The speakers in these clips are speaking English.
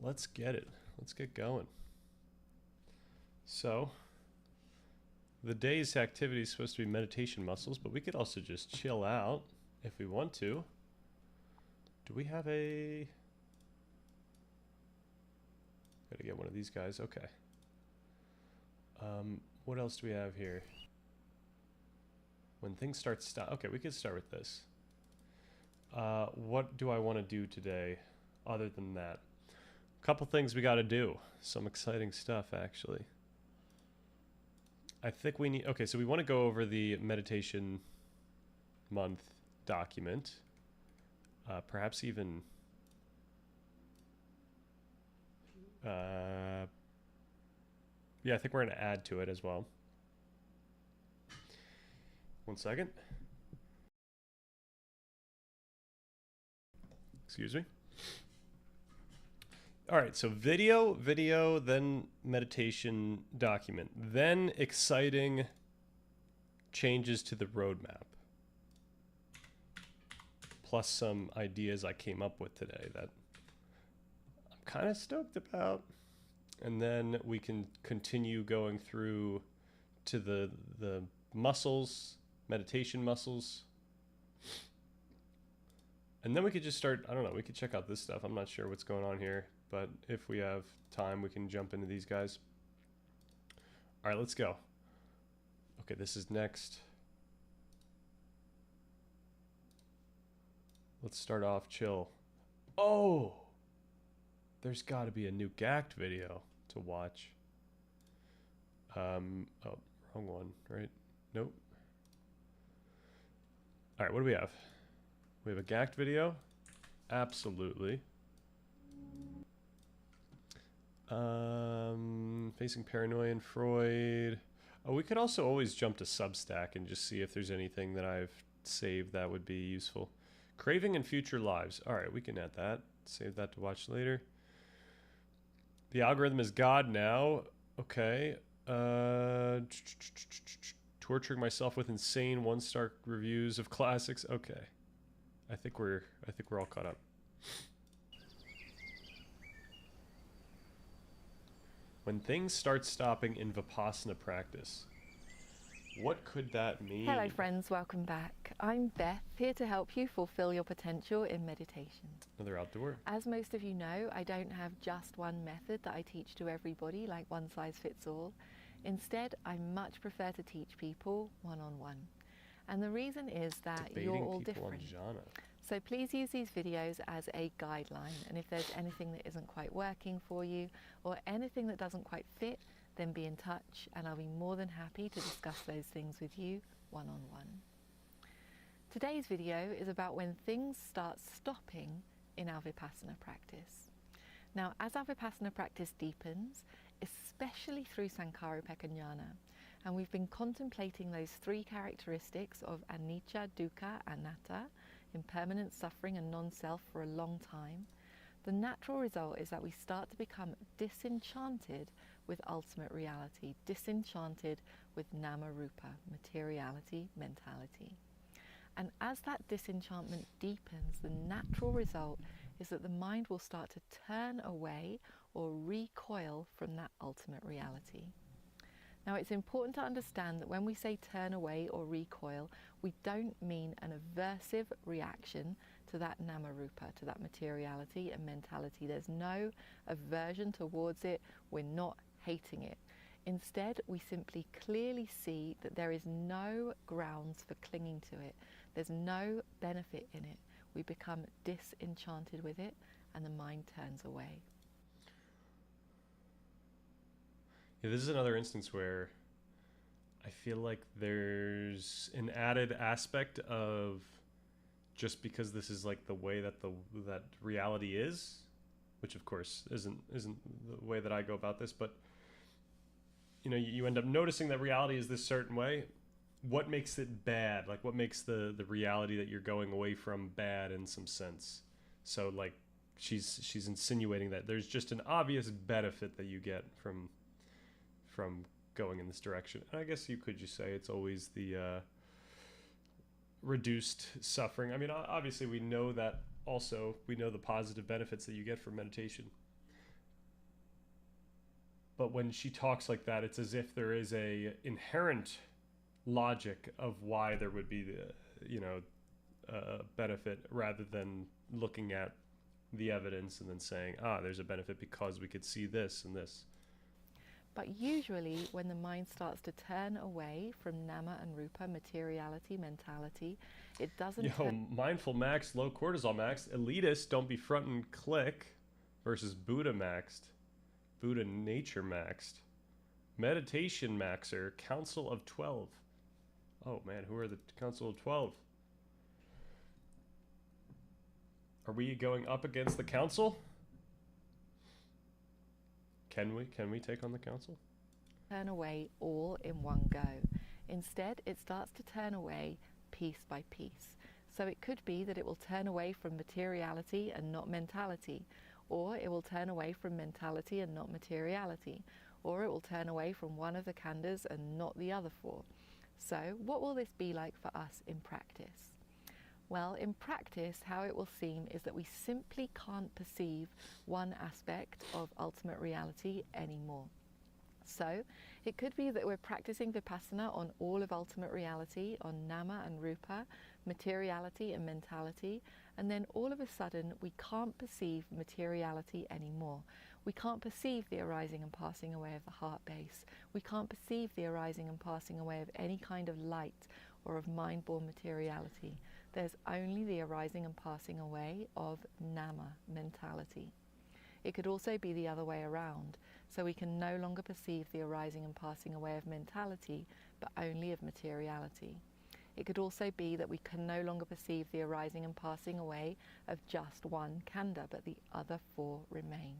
let's get it. Let's get going. So, the day's activity is supposed to be meditation muscles, but we could also just chill out if we want to. Do we have a... Gotta get one of these guys. Okay. What else do we have here? When things start okay, we could start with this. What do I want to do today other than that? A couple things we got to do. Some exciting stuff, actually. I think we need... Okay, so we want to go over the meditation month document. Perhaps even... yeah, I think we're going to add to it as well. One second. Excuse me. All right, so video, then meditation document, then exciting changes to the roadmap. Plus some ideas I came up with today that I'm kind of stoked about. And then we can continue going through to the muscles, meditation muscles. And then we could just start, I don't know, we could check out this stuff. I'm not sure what's going on here, but if we have time, we can jump into these guys. All right, let's go. Okay, this is next. Let's start off chill. Oh! There's got to be a new GACT video to watch. Oh, wrong one, right? Nope. All right, what do we have? We have a GACT video. Absolutely. Facing Paranoia and Freud. Oh, we could also always jump to Substack and just see if there's anything that I've saved that would be useful. Craving and Future Lives. All right, we can add that. Save that to watch later. The algorithm is God now. Okay. Torturing myself with insane 1-star reviews of classics. Okay. I think we're all caught up. When things start stopping in Vipassana practice, what could that mean? Hello friends, welcome back. I'm Beth, here to help you fulfill your potential in meditation. Another outdoor. As most of you know, I don't have just one method that I teach to everybody, like one size fits all. Instead, I much prefer to teach people one-on-one. And the reason is that you're all different. So please use these videos as a guideline, and if there's anything that isn't quite working for you or anything that doesn't quite fit, then be in touch and I'll be more than happy to discuss those things with you one-on-one. Today's video is about when things start stopping in our Vipassana practice. Now, as our Vipassana practice deepens, especially through Sankaropeka Jnana, and we've been contemplating those 3 characteristics of anicca, dukkha, anatta, impermanent suffering and non-self for a long time, the natural result is that we start to become disenchanted with ultimate reality, disenchanted with nama rupa, materiality, mentality. And as that disenchantment deepens, the natural result is that the mind will start to turn away or recoil from that ultimate reality. Now, it's important to understand that when we say turn away or recoil, we don't mean an aversive reaction to that namarupa, to that materiality and mentality. There's no aversion towards it. We're not hating it. Instead, we simply clearly see that there is no grounds for clinging to it. There's no benefit in it. We become disenchanted with it and the mind turns away. Yeah, this is another instance where I feel like there's an added aspect of just because this is like the way that that reality is, which of course isn't the way that I go about this, but you know, you end up noticing that reality is this certain way. What makes it bad? Like what makes the reality that you're going away from bad in some sense? So like she's insinuating that there's just an obvious benefit that you get from going in this direction. And I guess you could just say it's always the reduced suffering. I mean, obviously we know that also. We know the positive benefits that you get from meditation. but when she talks like that, it's as if there is a inherent logic of why there would be the, benefit, rather than looking at the evidence and then saying, there's a benefit because we could see this and this. But usually when the mind starts to turn away from nama and rupa, materiality, mentality, it doesn't Mindful max, low cortisol max, elitist, don't be front and click, versus Buddha maxed, Buddha nature maxed, meditation maxer, Council of 12. Oh man, who are the Council of 12? Are we going up against the council? Can we take on the council? Turn away all in one go. Instead, it starts to turn away piece by piece. So it could be that it will turn away from materiality and not mentality, or it will turn away from mentality and not materiality, or it will turn away from one of the khandhas and not the other four. So what will this be like for us in practice? Well, in practice, how it will seem is that we simply can't perceive one aspect of ultimate reality anymore. So it could be that we're practicing Vipassana on all of ultimate reality, on nama and rupa, materiality and mentality, and then all of a sudden we can't perceive materiality anymore. We can't perceive the arising and passing away of the heart base. We can't perceive the arising and passing away of any kind of light or of mind-born materiality. There's only the arising and passing away of nama, mentality. It could also be the other way around, so we can no longer perceive the arising and passing away of mentality, but only of materiality. It could also be that we can no longer perceive the arising and passing away of just one khandha, but the other four remain.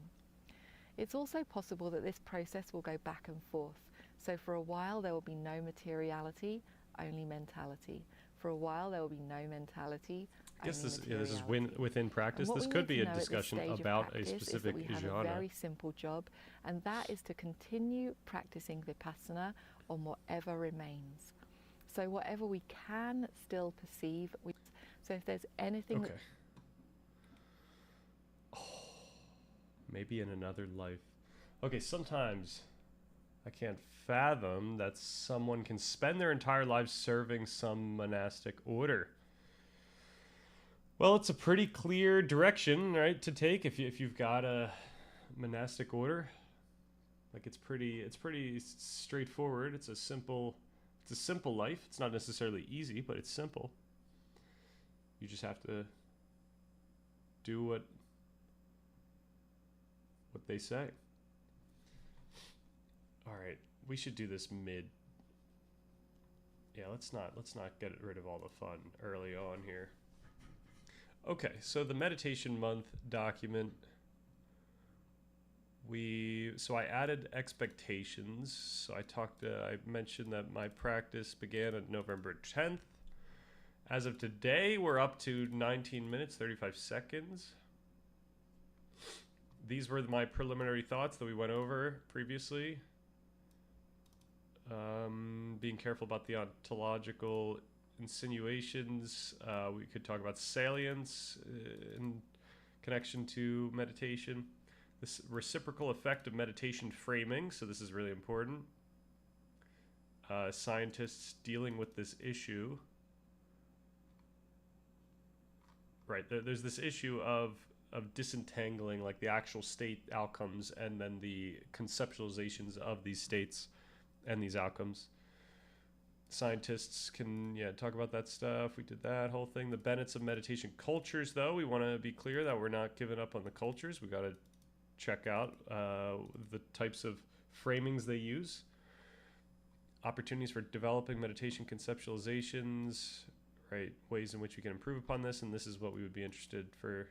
It's also possible that this process will go back and forth. So for a while there will be no materiality, only mentality. For a while there will be no mentality. I guess this is within practice. This could be a discussion about a specific we have genre. A very simple job, and that is to continue practicing Vipassana on whatever remains. So whatever we can still perceive. So if there's anything that maybe in another life. Okay, sometimes I can't fathom that someone can spend their entire lives serving some monastic order. Well, it's a pretty clear direction, right, to take if you've got a monastic order. Like it's pretty straightforward. It's a simple life. It's not necessarily easy, but it's simple. You just have to do what they say. All right, we should do this mid. Yeah, let's not get rid of all the fun early on here. Okay, so the meditation month document. So I added expectations. So I mentioned that my practice began on November 10th. As of today, we're up to 19 minutes, 35 seconds. These were my preliminary thoughts that we went over previously. Being careful about the ontological insinuations. We could talk about salience in connection to meditation. This reciprocal effect of meditation framing. So this is really important. Scientists dealing with this issue. Right, there's this issue of disentangling like the actual state outcomes and then the conceptualizations of these states and these outcomes. Scientists can talk about that stuff. We did that whole thing. The benefits of meditation cultures, though, we want to be clear that we're not giving up on the cultures. We got to check out the types of framings they use. Opportunities for developing meditation conceptualizations, right? Ways in which we can improve upon this, and this is what we would be interested for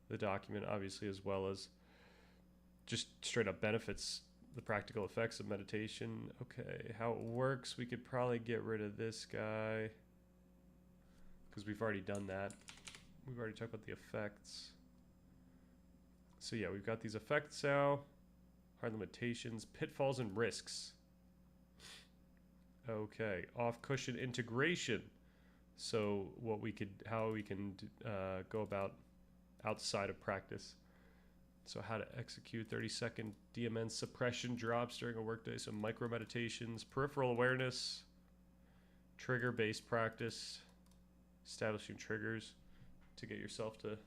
the document, obviously, as well as just straight up benefits, the practical effects of meditation. Okay, how it works. We could probably get rid of this guy because we've already done that. We've already talked about the effects. So yeah, we've got these effects now, hard limitations, pitfalls and risks. Okay, off-cushion integration. So how we can go about outside of practice. So how to execute 30-second DMN suppression drops during a workday. So micro meditations, peripheral awareness, trigger-based practice, establishing triggers to get yourself to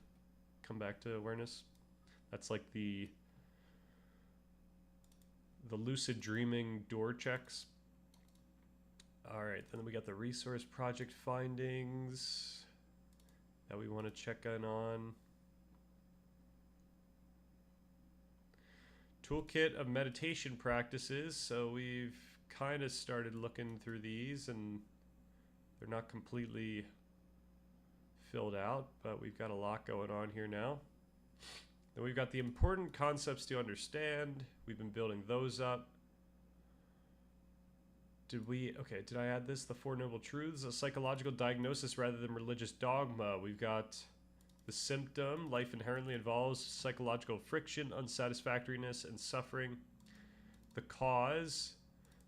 come back to awareness. That's like the lucid dreaming door checks. All right, then we got the resource project findings that we want to check in on. Toolkit of meditation practices. So we've kind of started looking through these, and they're not completely filled out, but we've got a lot going on here now. Then we've got the important concepts to understand. We've been building those up. Did I add this? The Four Noble Truths, a psychological diagnosis rather than religious dogma. We've got the symptom. Life inherently involves psychological friction, unsatisfactoriness, and suffering. The cause.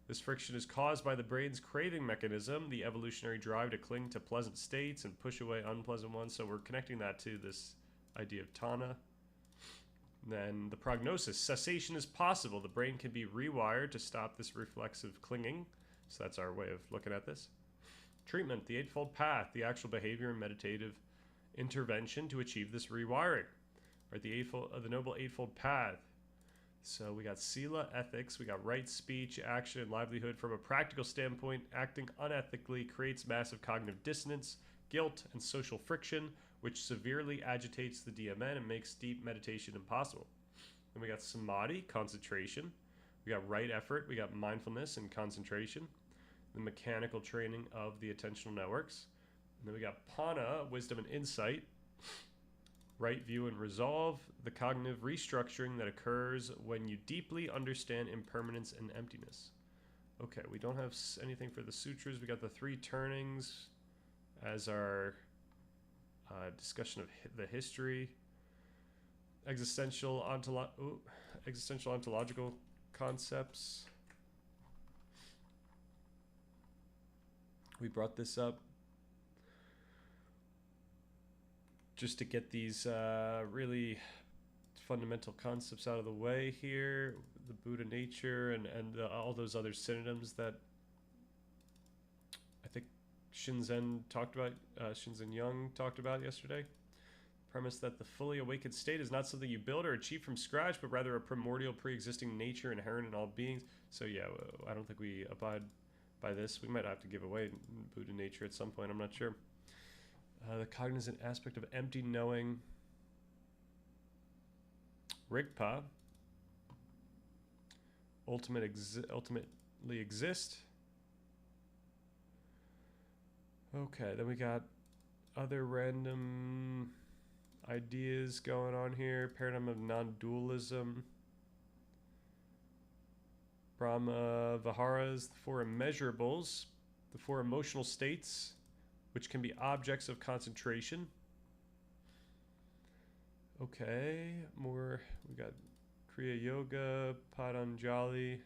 This friction is caused by the brain's craving mechanism, the evolutionary drive to cling to pleasant states and push away unpleasant ones. So we're connecting that to this idea of Tana. Then the prognosis. Cessation is possible. The brain can be rewired to stop this reflexive clinging. So that's our way of looking at this. Treatment. The Eightfold Path. The actual behavior and meditative intervention to achieve this rewiring. Right, the Noble Eightfold Path. So we got Sila, ethics, we got right speech, action, and livelihood. From a practical standpoint, acting unethically creates massive cognitive dissonance, guilt, and social friction, which severely agitates the DMN and makes deep meditation impossible. Then we got Samadhi, concentration. We got right effort, we got mindfulness and concentration. The mechanical training of the attentional networks. And then we got Pana, wisdom and insight. Right view and resolve, the cognitive restructuring that occurs when you deeply understand impermanence and emptiness. Okay, we don't have anything for the sutras. We got the three turnings as our discussion of the history. Existential ontological concepts. We brought this up just to get these really fundamental concepts out of the way here. The Buddha nature and all those other synonyms that I think Shinzen Young talked about yesterday. Premise that the fully awakened state is not something you build or achieve from scratch, but rather a primordial pre-existing nature inherent in all beings. So yeah, I don't think we abide by this. We might have to give away Buddha nature at some point. I'm not sure. The cognizant aspect of empty knowing. Rigpa. Ultimately exist. Okay, then we got other random ideas going on here. Paradigm of non-dualism. Brahma Viharas, the four immeasurables, the four emotional states, which can be objects of concentration. Okay, more. We got Kriya Yoga, Patanjali,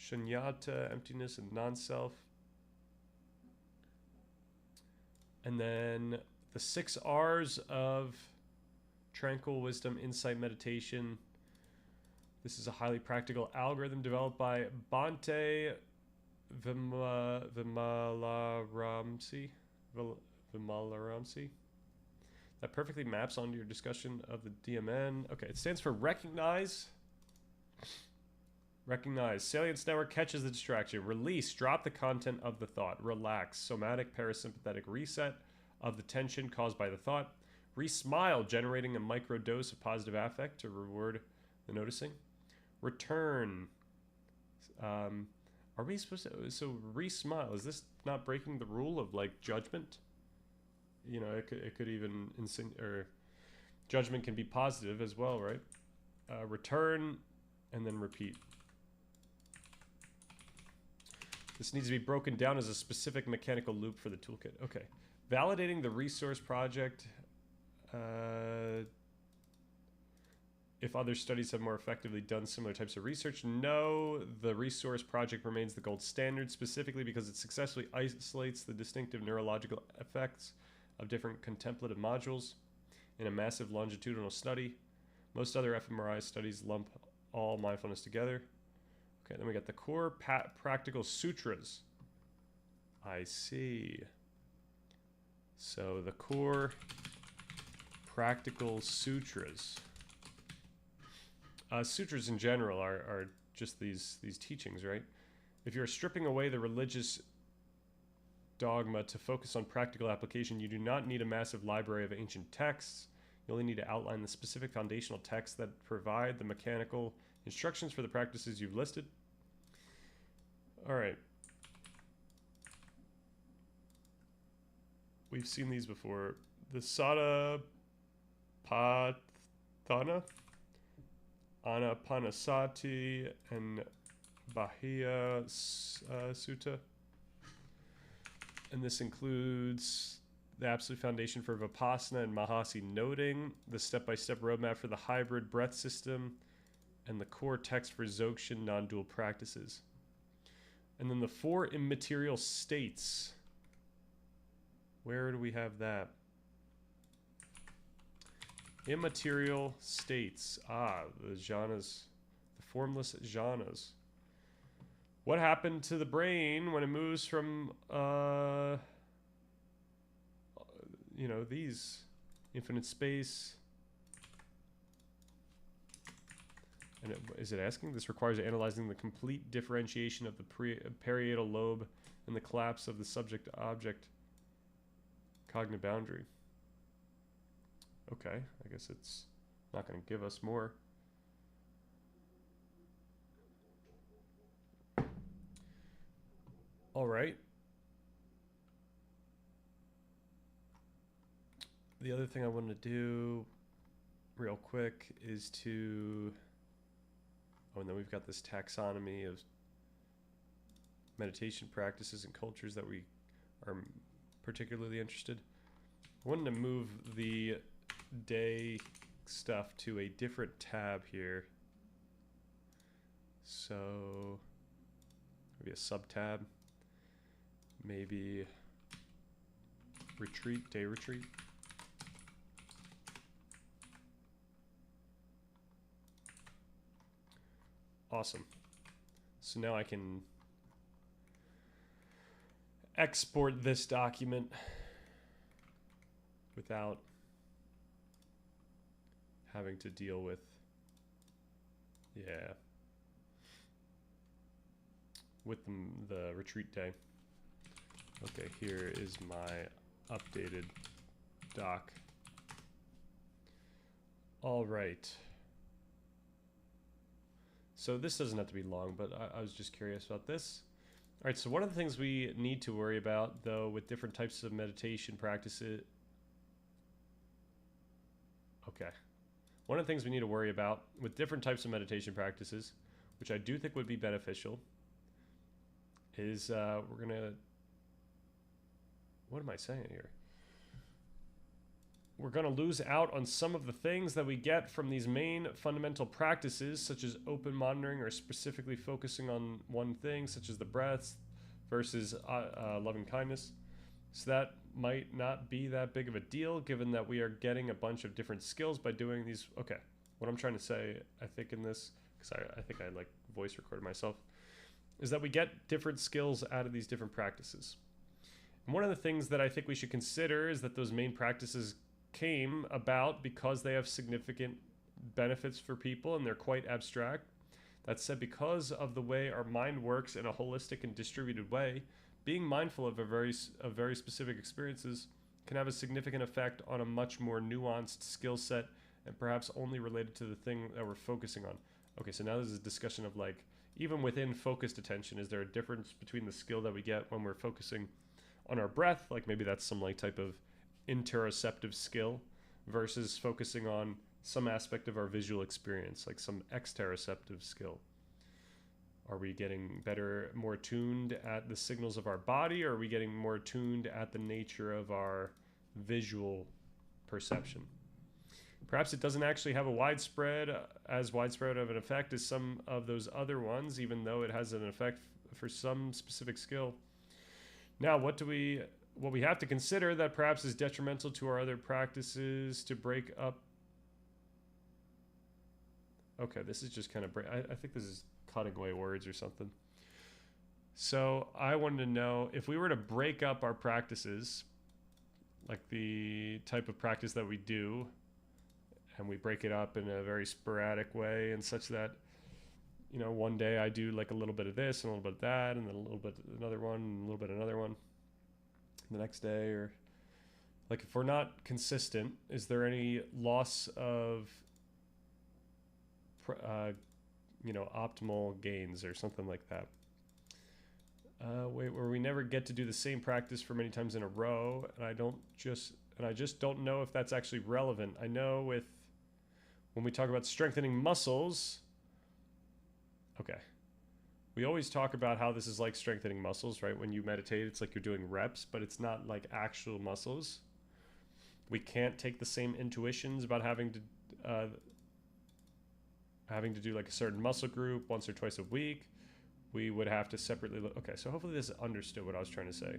Shunyata, emptiness and non-self. And then the 6 R's of tranquil wisdom, insight, meditation. This is a highly practical algorithm developed by Bhante Vimalaramsi that perfectly maps onto your discussion of the DMN. Okay, it stands for recognize. Recognize. Salience network catches the distraction. Release. Drop the content of the thought. Relax. Somatic parasympathetic reset of the tension caused by the thought. Re-smile, generating a micro dose of positive affect to reward the noticing. Return. Are we supposed to? So re-smile. Is this not breaking the rule of like judgment? You know, it could even or judgment can be positive as well, right? Return and then repeat. This needs to be broken down as a specific mechanical loop for the toolkit. Okay, validating the resource project. If other studies have more effectively done similar types of research, no, the resource project remains the gold standard, specifically because it successfully isolates the distinctive neurological effects of different contemplative modules. in a massive longitudinal study. Most other fMRI studies lump all mindfulness together. Okay, then we got the core practical sutras. I see. So the core practical sutras. Sutras in general are just these teachings, right? If you're stripping away the religious dogma to focus on practical application, you do not need a massive library of ancient texts. You only need to outline the specific foundational texts that provide the mechanical instructions for the practices you've listed. All right. We've seen these before. The Satipatthana, Anapanasati, and Bahia Sutta. And this includes the absolute foundation for Vipassana and Mahasi noting, the step-by-step roadmap for the hybrid breath system, and the core text for Dzogchen non-dual practices. And then the 4 immaterial states. Where do we have that? Immaterial states. The jhanas. The formless jhanas. What happened to the brain when it moves from, these infinite space? And is it asking? This requires analyzing the complete differentiation of the parietal lobe and the collapse of the subject-object cognitive boundary. Okay, I guess it's not going to give us more. All right. The other thing I wanted to do real quick is to... Oh, and then we've got this taxonomy of meditation practices and cultures that we are particularly interested. I wanted to move the day stuff to a different tab here. So maybe a sub-tab. Maybe retreat, day retreat. Awesome. So now I can export this document without having to deal with, with the retreat day. Okay, here is my updated doc. All right. So this doesn't have to be long, but I was just curious about this. All right, so one of the things we need to worry about, though, with different types of meditation practices... Okay. One of the things we need to worry about with different types of meditation practices, which I do think would be beneficial, is we're going to... What am I saying here? We're going to lose out on some of the things that we get from these main fundamental practices, such as open monitoring or specifically focusing on one thing, such as the breaths versus loving kindness. So that might not be that big of a deal, given that we are getting a bunch of different skills by doing these. Okay, what I'm trying to say, I think in this, because I think I like voice recorded myself, is that we get different skills out of these different practices. And one of the things that I think we should consider is that those main practices came about because they have significant benefits for people and they're quite abstract. That said, because of the way our mind works in a holistic and distributed way, being mindful of very specific experiences can have a significant effect on a much more nuanced skill set and perhaps only related to the thing that we're focusing on. Okay, so now there's a discussion of, like, even within focused attention, is there a difference between the skill that we get when we're focusing on our breath, like maybe that's some like type of interoceptive skill, versus focusing on some aspect of our visual experience, like some exteroceptive skill? Are we getting better, more tuned at the signals of our body, or are we getting more tuned at the nature of our visual perception? Perhaps it doesn't actually have as widespread of an effect as some of those other ones, even though it has an effect for some specific skill. Now, what do we what we have to consider that perhaps is detrimental to our other practices to break up. Okay, this is just kind of, I think this is cutting away words or something. So I wanted to know if we were to break up our practices, like the type of practice that we do, and we break it up in a very sporadic way and such that, you know, one day I do like a little bit of this and a little bit of that, and then a little bit another one, and a little bit another one the next day, or like if we're not consistent, is there any loss of, you know, optimal gains or something like that? Wait, where we never get to do the same practice for many times in a row, and I just don't know if that's actually relevant. I know when we talk about strengthening muscles, okay, we always talk about how this is like strengthening muscles, right? When you meditate, it's like you're doing reps, but it's not like actual muscles. We can't take the same intuitions about having to do like a certain muscle group once or twice a week. We would have to separately look. Okay, so hopefully this understood what I was trying to say.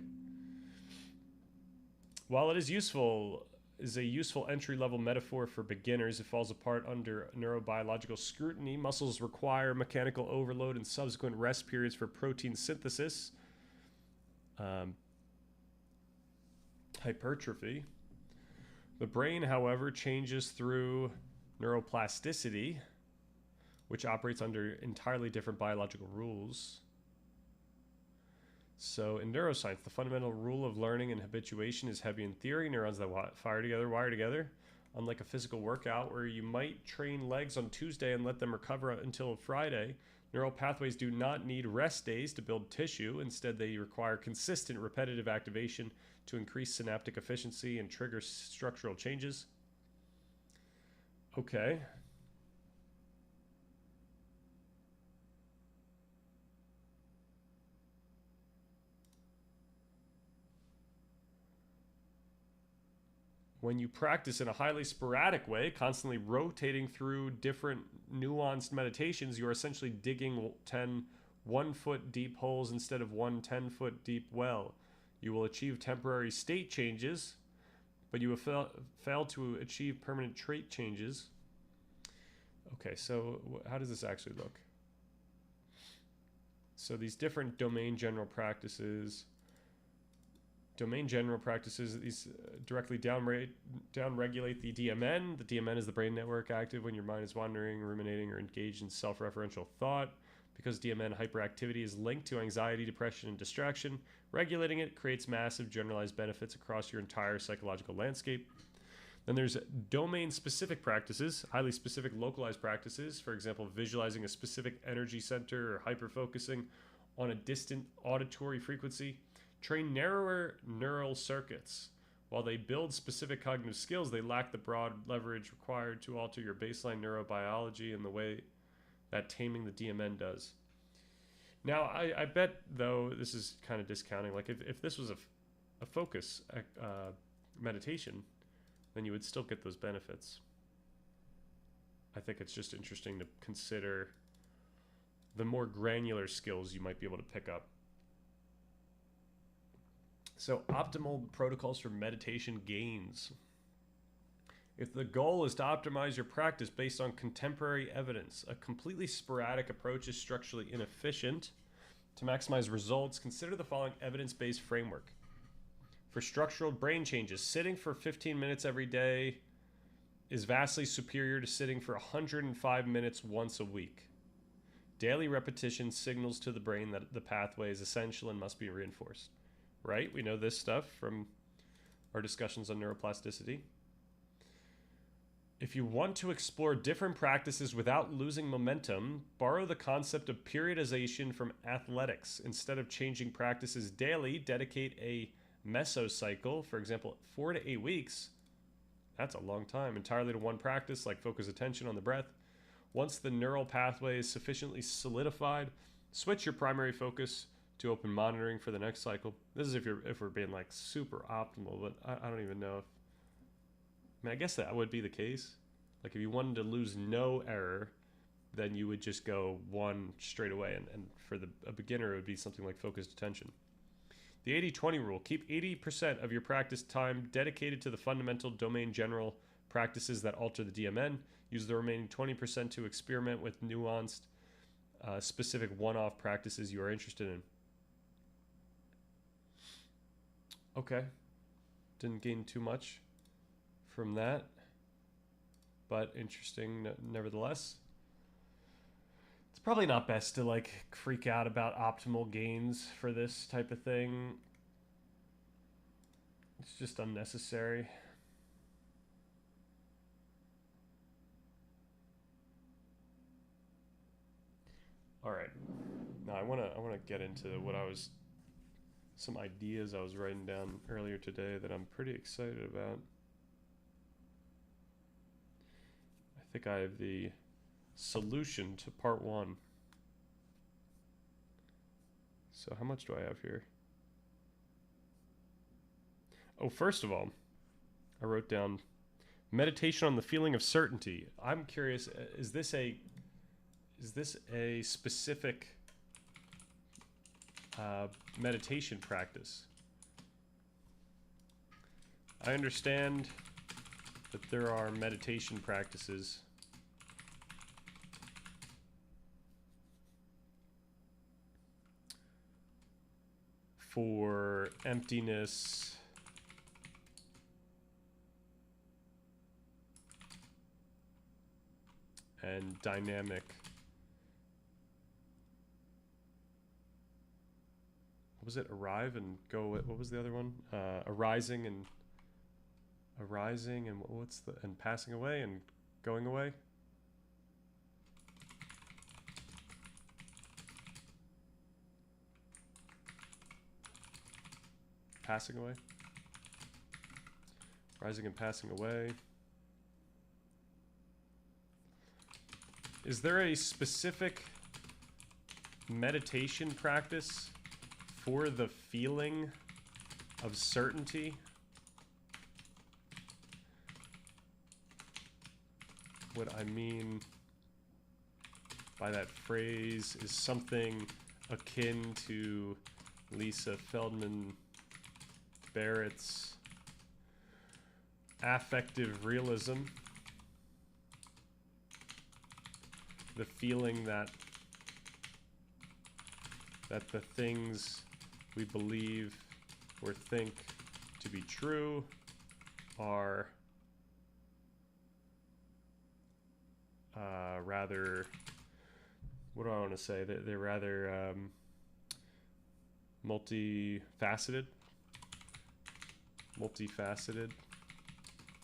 While it is a useful entry-level metaphor for beginners, it falls apart under neurobiological scrutiny. Muscles require mechanical overload and subsequent rest periods for protein synthesis, hypertrophy. The brain, however, changes through neuroplasticity, which operates under entirely different biological rules. So in neuroscience, the fundamental rule of learning and habituation is heavy in theory. Neurons that wire together. Unlike a physical workout where you might train legs on Tuesday and let them recover until Friday, neural pathways do not need rest days to build tissue. Instead, they require consistent repetitive activation to increase synaptic efficiency and trigger structural changes. Okay. When you practice in a highly sporadic way, constantly rotating through different nuanced meditations, you are essentially digging 10 1-foot deep holes instead of 1 10-foot deep well. You will achieve temporary state changes, but you will fail to achieve permanent trait changes. Okay, so how does this actually look? So these different domain general practices, these directly downregulate the DMN. The DMN is the brain network active when your mind is wandering, ruminating, or engaged in self-referential thought. Because DMN hyperactivity is linked to anxiety, depression, and distraction, regulating it creates massive generalized benefits across your entire psychological landscape. Then there's domain-specific practices, highly specific localized practices. For example, visualizing a specific energy center or hyper-focusing on a distant auditory frequency. Train narrower neural circuits. While they build specific cognitive skills, they lack the broad leverage required to alter your baseline neurobiology in the way that taming the DMN does. Now, I bet, though, this is kind of discounting. Like, if this was a focus meditation, then you would still get those benefits. I think it's just interesting to consider the more granular skills you might be able to pick up. So, optimal protocols for meditation gains. If the goal is to optimize your practice based on contemporary evidence, a completely sporadic approach is structurally inefficient. To maximize results, consider the following evidence-based framework. For structural brain changes, sitting for 15 minutes every day is vastly superior to sitting for 105 minutes once a week. Daily repetition signals to the brain that the pathway is essential and must be reinforced. Right? We know this stuff from our discussions on neuroplasticity. If you want to explore different practices without losing momentum, borrow the concept of periodization from athletics. Instead of changing practices daily, dedicate a mesocycle, for example, 4 to 8 weeks. That's a long time, entirely to one practice, like focus attention on the breath. Once the neural pathway is sufficiently solidified, switch your primary focus to open monitoring for the next cycle. This is if we're being like super optimal, but I don't even know if, I mean, I guess that would be the case. Like if you wanted to lose no error, then you would just go one straight away. And for a beginner, it would be something like focused attention. The 80-20 rule. Keep 80% of your practice time dedicated to the fundamental domain general practices that alter the DMN. Use the remaining 20% to experiment with nuanced, specific one-off practices you are interested in. Okay. Didn't gain too much from that, but interesting nevertheless. It's probably not best to like freak out about optimal gains for this type of thing. It's just unnecessary. All right. Now I want to get into what some ideas I was writing down earlier today that I'm pretty excited about. I think I have the solution to part 1. So how much do I have here? Oh, first of all, I wrote down meditation on the feeling of certainty. I'm curious, is this a specific meditation practice? I understand that there are meditation practices for emptiness and dynamic. What was it? Arrive and go. What was the other one? Arising and what's the and passing away and going away? Passing away. Rising and passing away. Is there a specific meditation practice for the feeling of certainty? What I mean by that phrase is something akin to Lisa Feldman Barrett's affective realism. The feeling that the things we believe or think to be true are rather, what do I want to say? They're rather multifaceted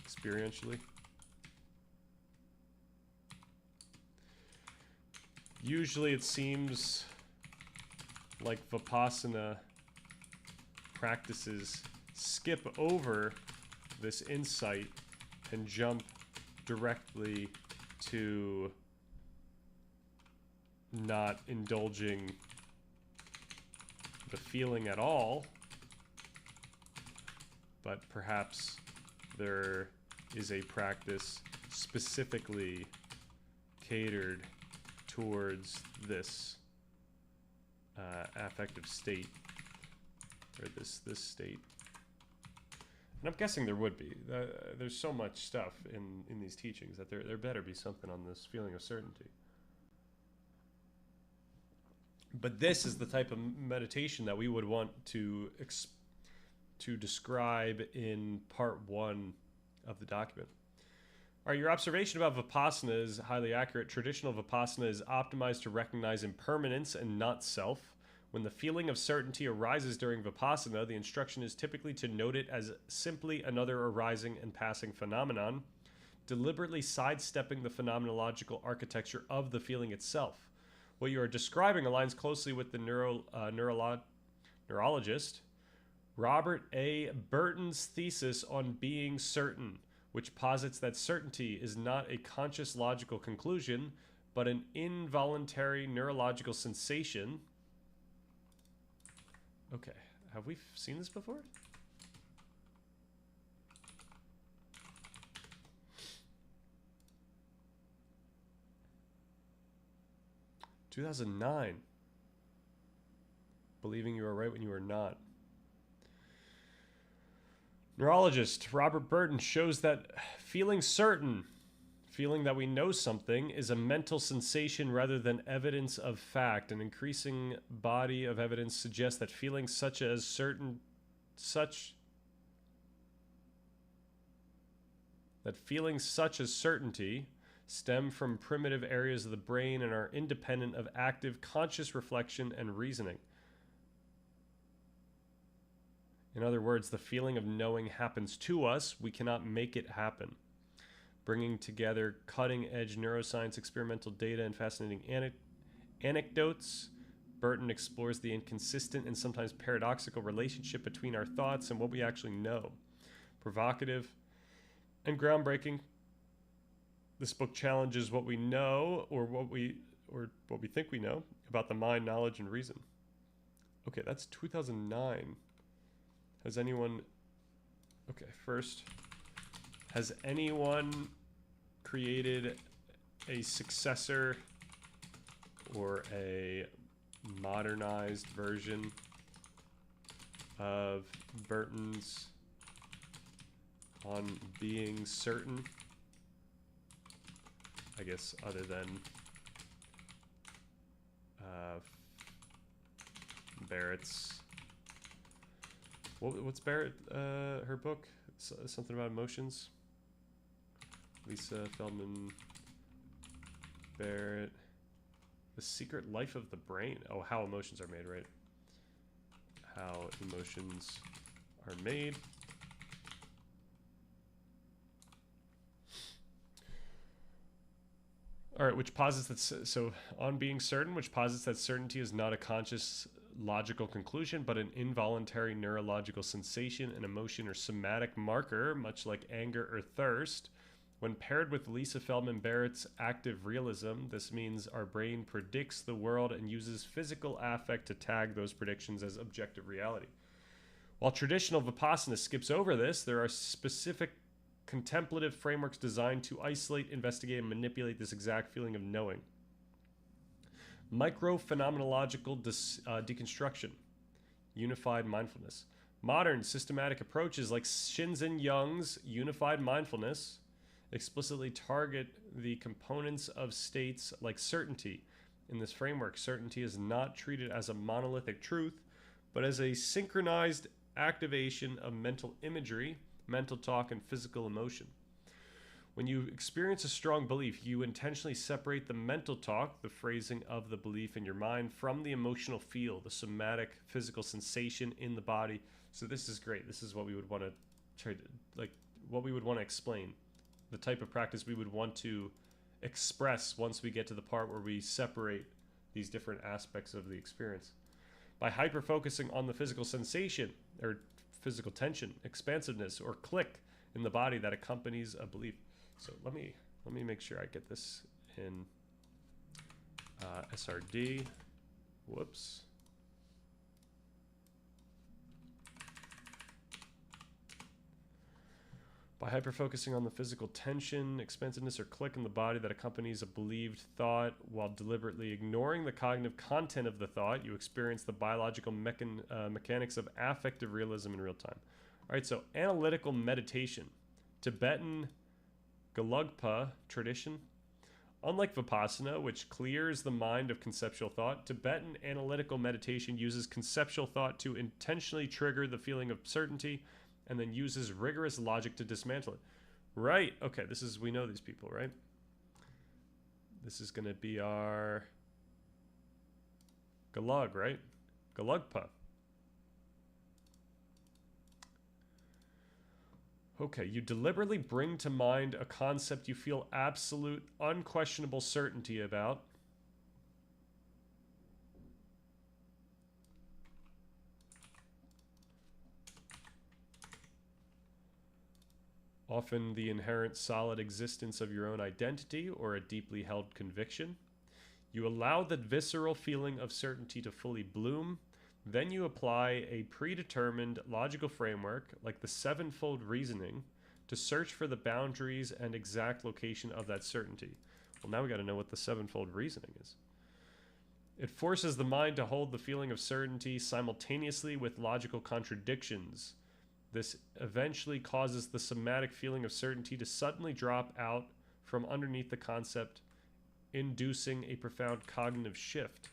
experientially. Usually it seems like Vipassana practices skip over this insight and jump directly to not indulging the feeling at all, but perhaps there is a practice specifically catered towards this affective state, or this state. And I'm guessing there would be. There's so much stuff in these teachings that there better be something on this feeling of certainty. But this is the type of meditation that we would want to describe in part 1 of the document. All right, your observation about Vipassana is highly accurate. Traditional Vipassana is optimized to recognize impermanence and not self. When the feeling of certainty arises during Vipassana, the instruction is typically to note it as simply another arising and passing phenomenon, deliberately sidestepping the phenomenological architecture of the feeling itself. What you are describing aligns closely with the neurologist Robert A. Burton's thesis on being certain, which posits that certainty is not a conscious logical conclusion, but an involuntary neurological sensation. Okay, have we seen this before? (2009). Believing you are right when you are not. Neurologist Robert Burton shows that feeling certain, feeling that we know something, is a mental sensation rather than evidence of fact. An increasing body of evidence suggests that feelings such as certainty stem from primitive areas of the brain and are independent of active conscious reflection and reasoning. In other words, the feeling of knowing happens to us. We cannot make it happen. Bringing together cutting-edge neuroscience experimental data and fascinating anecdotes, Burton explores the inconsistent and sometimes paradoxical relationship between our thoughts and what we actually know. Provocative and groundbreaking, this book challenges what we know or what we think we know about the mind, knowledge, and reason. Okay, that's 2009. Has anyone... Okay, first, has anyone created a successor or a modernized version of Burton's On Being Certain? I guess other than Barrett's... What's Barrett, her book? Something about emotions? Lisa Feldman Barrett. The Secret Life of the Brain. Oh, How Emotions Are Made, right? How Emotions Are Made. All right, which posits that, so On Being Certain, which posits that certainty is not a conscious logical conclusion, but an involuntary neurological sensation, an emotion or somatic marker, much like anger or thirst. When paired with Lisa Feldman Barrett's active realism, this means our brain predicts the world and uses physical affect to tag those predictions as objective reality. While traditional Vipassana skips over this, there are specific contemplative frameworks designed to isolate, investigate, and manipulate this exact feeling of knowing. Micro-phenomenological deconstruction, unified mindfulness. Modern systematic approaches like Shinzen Young's unified mindfulness explicitly target the components of states like certainty. In this framework, certainty is not treated as a monolithic truth, but as a synchronized activation of mental imagery, mental talk, and physical emotion. When you experience a strong belief, you intentionally separate the mental talk, the phrasing of the belief in your mind, from the emotional feel, the somatic physical sensation in the body. So this is great. This is what we would want to try to, like, what we would want to explain. The type of practice we would want to express once we get to the part where we separate these different aspects of the experience. By hyper-focusing on the physical sensation, or physical tension, expansiveness, or click in the body that accompanies a belief. So let me make sure I get this in SRD. Whoops. By hyperfocusing on the physical tension, expansiveness, or click in the body that accompanies a believed thought while deliberately ignoring the cognitive content of the thought, you experience the biological mechanics of affective realism in real time. All right, so analytical meditation. Tibetan Gelugpa tradition. Unlike Vipassana, which clears the mind of conceptual thought, Tibetan analytical meditation uses conceptual thought to intentionally trigger the feeling of certainty and then uses rigorous logic to dismantle it. Right, okay, this is, we know these people, right? This is going to be our Gelug, right? Gelugpa. Okay, you deliberately bring to mind a concept you feel absolute, unquestionable certainty about. Often the inherent solid existence of your own identity or a deeply held conviction. You allow the visceral feeling of certainty to fully bloom. Then you apply a predetermined logical framework, like the sevenfold reasoning, to search for the boundaries and exact location of that certainty. Well, now we got to know what the sevenfold reasoning is. It forces the mind to hold the feeling of certainty simultaneously with logical contradictions. This eventually causes the somatic feeling of certainty to suddenly drop out from underneath the concept, inducing a profound cognitive shift.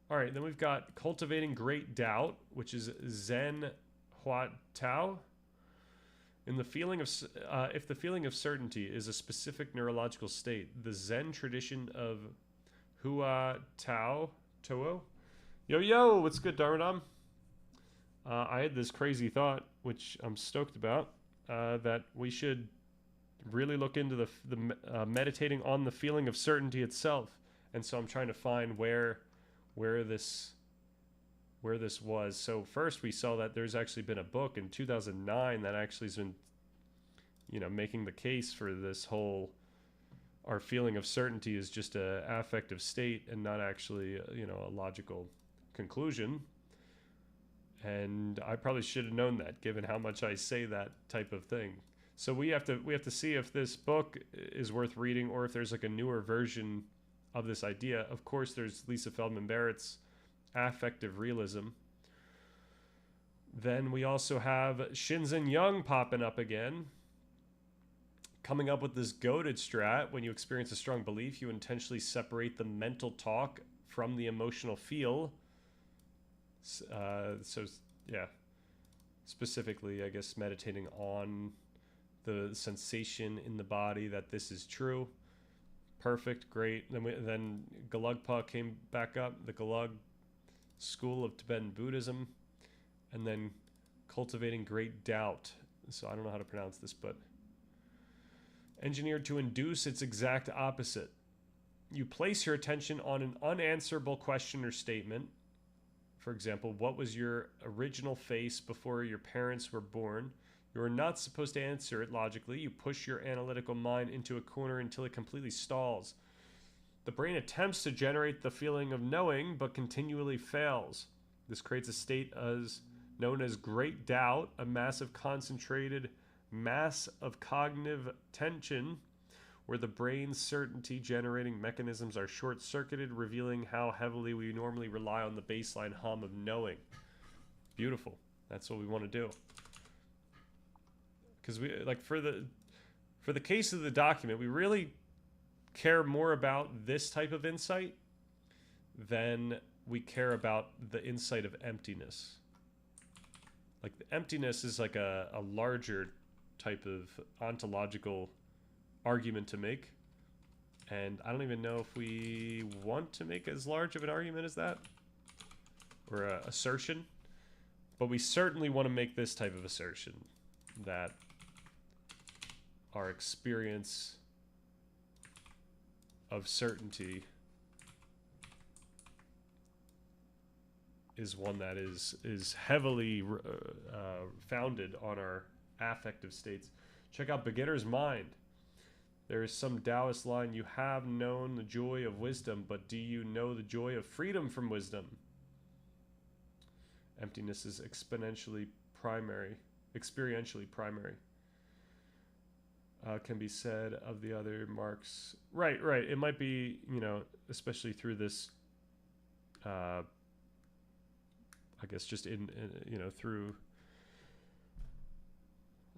All right, then we've got cultivating great doubt, which is Zen Hua Tao. In the feeling of, if the feeling of certainty is a specific neurological state, the Zen tradition of Hua Tao Toa. Yo, what's good, Dharmadam? I had this crazy thought, which I'm stoked about, that we should really look into the meditating on the feeling of certainty itself. And so I'm trying to find where this was. So first we saw that there's actually been a book in 2009 that actually has been, making the case for this whole, our feeling of certainty is just a affective state and not actually, a logical conclusion. And I probably should have known that, given how much I say that type of thing. So we have to see if this book is worth reading, or if there's like a newer version of this idea. Of course, there's Lisa Feldman Barrett's Affective Realism. Then we also have Shinzen Young popping up again, coming up with this goaded strat. When you experience a strong belief, you intentionally separate the mental talk from the emotional feel. Specifically, I guess, meditating on the sensation in the body that this is true. Perfect, great. Then Gelugpa came back up, the Gelug school of Tibetan Buddhism, and then cultivating great doubt. So I don't know how to pronounce this, but engineered to induce its exact opposite. You place your attention on an unanswerable question or statement. For example, what was your original face before your parents were born? You are not supposed to answer it logically. You push your analytical mind into a corner until it completely stalls. The brain attempts to generate the feeling of knowing, but continually fails. This creates a state known as great doubt, a massive concentrated mass of cognitive tension, where the brain's certainty generating mechanisms are short-circuited, revealing how heavily we normally rely on the baseline hum of knowing. Beautiful. That's what we want to do. Because we, like, for the case of the document, we really care more about this type of insight than we care about the insight of emptiness. Like, the emptiness is like a larger type of ontological argument to make, and I don't even know if we want to make as large of an argument as that, or a assertion, but we certainly want to make this type of assertion, that our experience of certainty is one that is heavily founded on our affective states. Check out Beginner's Mind. There is some Taoist line, you have known the joy of wisdom, but do you know the joy of freedom from wisdom? Emptiness is experientially primary. Can be said of the other marks. Right. It might be, especially through this, I guess just through,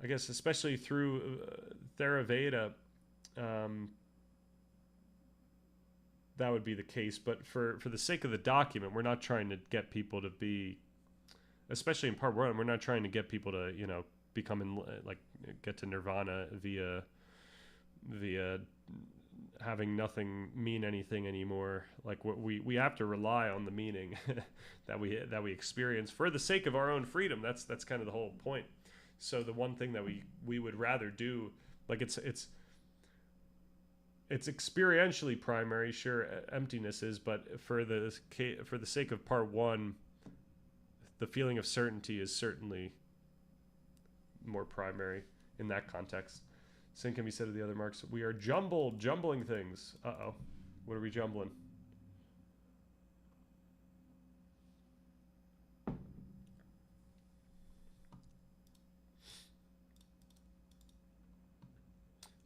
I guess especially through Theravada, that would be the case. But for the sake of the document, we're not trying to get people to be, especially in part one, we're not trying to get people to, get to nirvana via having nothing mean anything anymore. Like, what we have to rely on the meaning that we experience for the sake of our own freedom. That's kind of the whole point. So the one thing that we would rather do, like, it's experientially primary, sure, emptiness is, but for the sake of part one, the feeling of certainty is certainly more primary in that context. Same can be said of the other marks. We are jumbling things. Uh-oh. What are we jumbling?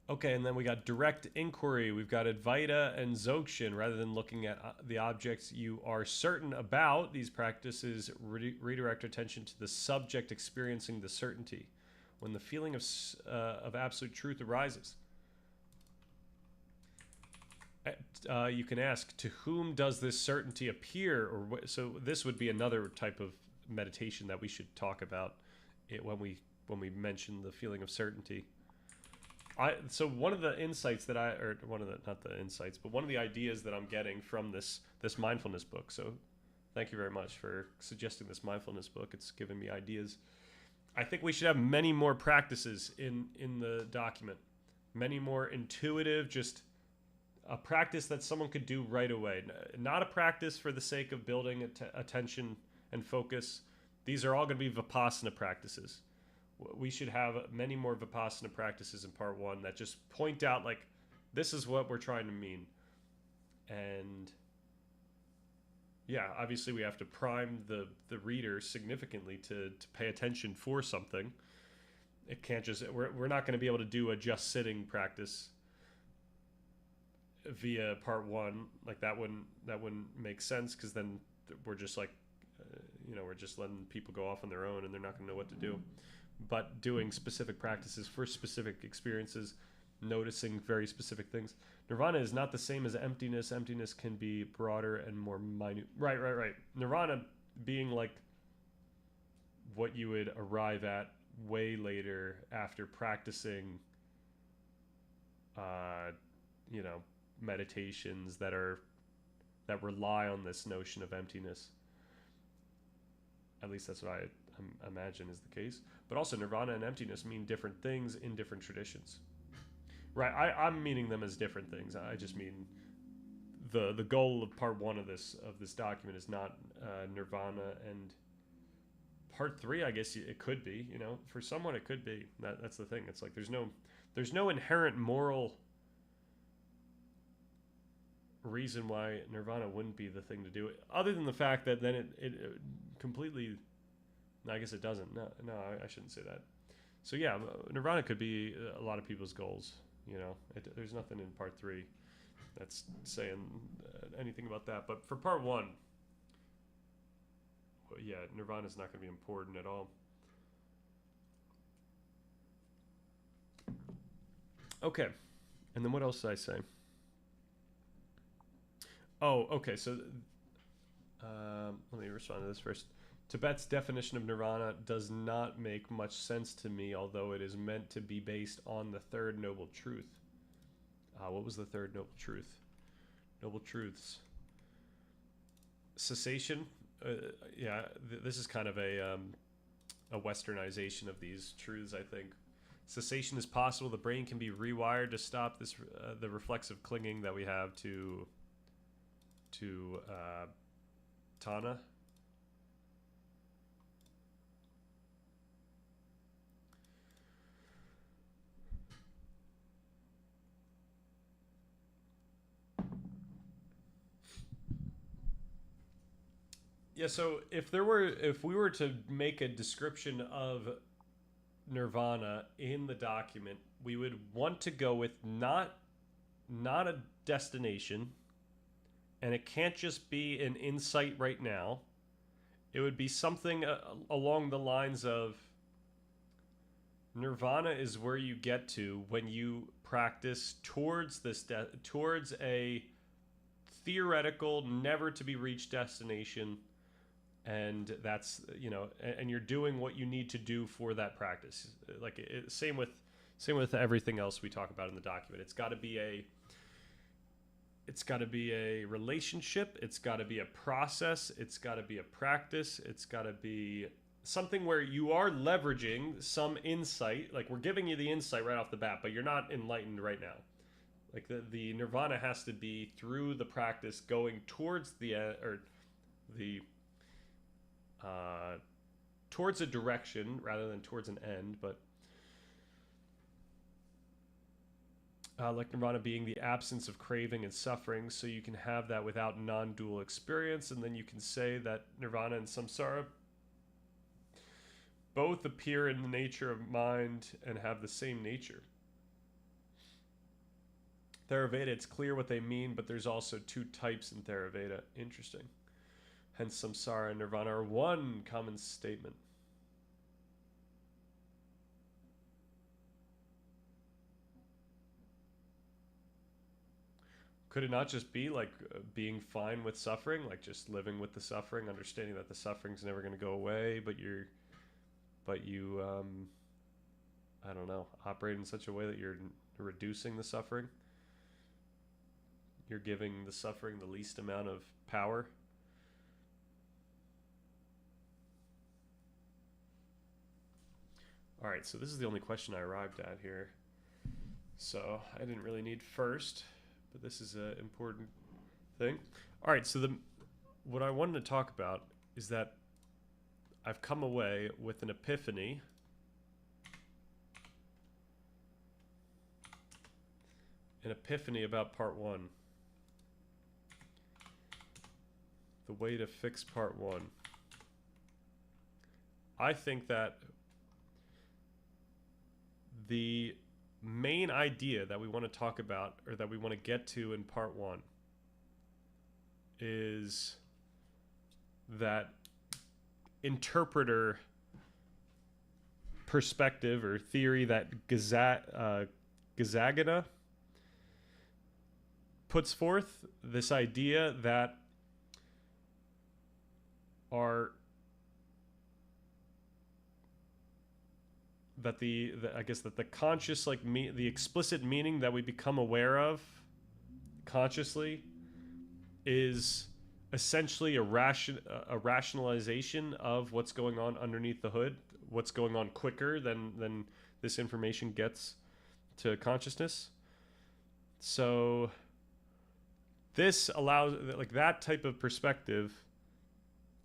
Okay, and then we got direct inquiry. We've got Advaita and Dzogchen. Rather than looking at the objects you are certain about, these practices redirect attention to the subject experiencing the certainty. When the feeling of absolute truth arises, you can ask, to whom does this certainty appear? Or so this would be another type of meditation that we should talk about when we mention the feeling of certainty. So one of the insights that not the insights, but one of the ideas that I'm getting from this mindfulness book. So thank you very much for suggesting this mindfulness book. It's given me ideas. I think we should have many more practices in the document. Many more intuitive, just a practice that someone could do right away. Not a practice for the sake of building attention and focus. These are all going to be Vipassana practices. We should have many more Vipassana practices in part 1 that just point out, like, this is what we're trying to mean. And yeah, obviously we have to prime the reader significantly to pay attention for something. It can't just, we're not going to be able to do a just sitting practice via part 1. Like that wouldn't make sense, because then we're just like, we're just letting people go off on their own and they're not going to know what to do. But doing specific practices for specific experiences, noticing very specific things. Nirvana is not the same as emptiness. Emptiness can be broader and more minute. Right. Nirvana being like what you would arrive at way later after practicing, meditations that rely on this notion of emptiness. At least that's what I imagine is the case. But also nirvana and emptiness mean different things in different traditions. Right, I'm meaning them as different things. I just mean the goal of part 1 of this document is not nirvana, and part 3, I guess it could be. For someone it could be. That's the thing. It's like there's no inherent moral reason why nirvana wouldn't be the thing to do, other than the fact that then it completely. I guess it doesn't. No, I shouldn't say that. So yeah, nirvana could be a lot of people's goals. There's nothing in part 3 that's saying anything about that. But for part 1, yeah, nirvana is not going to be important at all. Okay, and then what else did I say? Oh, okay. So let me respond to this first. Tibet's definition of nirvana does not make much sense to me, although it is meant to be based on the third noble truth. What was the third noble truth? Noble truths. Cessation. This is kind of a westernization of these truths, I think. Cessation is possible. The brain can be rewired to stop this the reflexive clinging that we have to Tana. Yeah, so if we were to make a description of nirvana in the document, we would want to go with not a destination, and it can't just be an insight right now. It would be something along the lines of nirvana is where you get to when you practice towards towards a theoretical, never to be reached destination. And that's, and you're doing what you need to do for that practice. Like same with everything else we talk about in the document. It's got to be a relationship. It's got to be a process. It's got to be a practice. It's got to be something where you are leveraging some insight. Like we're giving you the insight right off the bat, but you're not enlightened right now. Like the nirvana has to be through the practice, going towards towards a direction rather than towards an end, but like nirvana being the absence of craving and suffering, so you can have that without non-dual experience, and then you can say that nirvana and samsara both appear in the nature of mind and have the same nature. Theraveda, it's clear what they mean, but there's also two types in Theraveda. Interesting. Hence, samsara and nirvana are one common statement. Could it not just be like being fine with suffering, like just living with the suffering, understanding that the suffering's never going to go away, but you, I don't know, operate in such a way that you're reducing the suffering? You're giving the suffering the least amount of power. All right, so this is the only question I arrived at here. So I didn't really need first, but this is an important thing. All right, so what I wanted to talk about is that I've come away with an epiphany. An epiphany about part one. The way to fix part one. I think that the main idea that we want to talk about, or that we want to get to in part one, is that interpreter perspective or theory that Gazagana puts forth, this idea that I guess that the conscious, like the explicit meaning that we become aware of consciously is essentially a rationalization of what's going on underneath the hood, what's going on quicker than this information gets to consciousness. So this allows, like, that type of perspective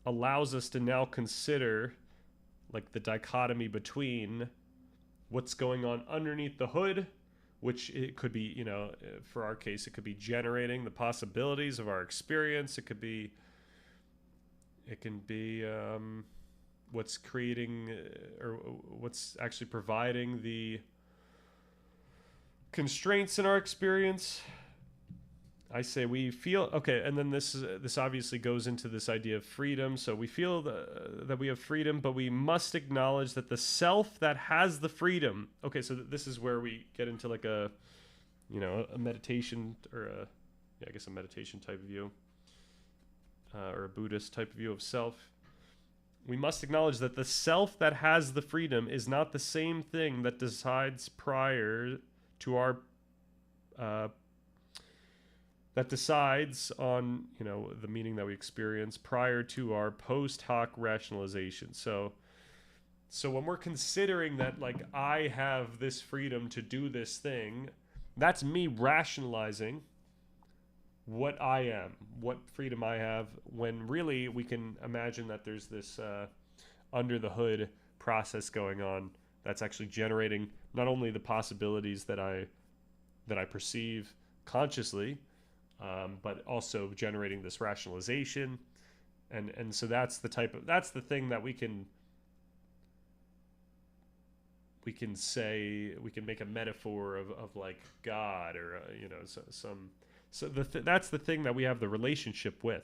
allows us to now consider, like, the dichotomy between what's going on underneath the hood, which it could be, you know, for our case, it could be generating the possibilities of our experience. It can be what's creating or what's actually providing the constraints in our experience. I say we feel, okay, and then this obviously goes into this idea of freedom. So we feel that we have freedom, but we must acknowledge that the self that has the freedom. Okay, so this is where we get into like a meditation, or a meditation type view, or a Buddhist type view of self. We must acknowledge that the self that has the freedom is not the same thing that decides prior to our that decides on, you know, the meaning that we experience prior to our post hoc rationalization. So when we're considering that, like, I have this freedom to do this thing, that's me rationalizing what I am, what freedom I have, when really we can imagine that there's this under the hood process going on that's actually generating not only the possibilities that I perceive consciously, but also generating this rationalization, and so that's the thing that we can say, we can make a metaphor of like God, or that's the thing that we have the relationship with.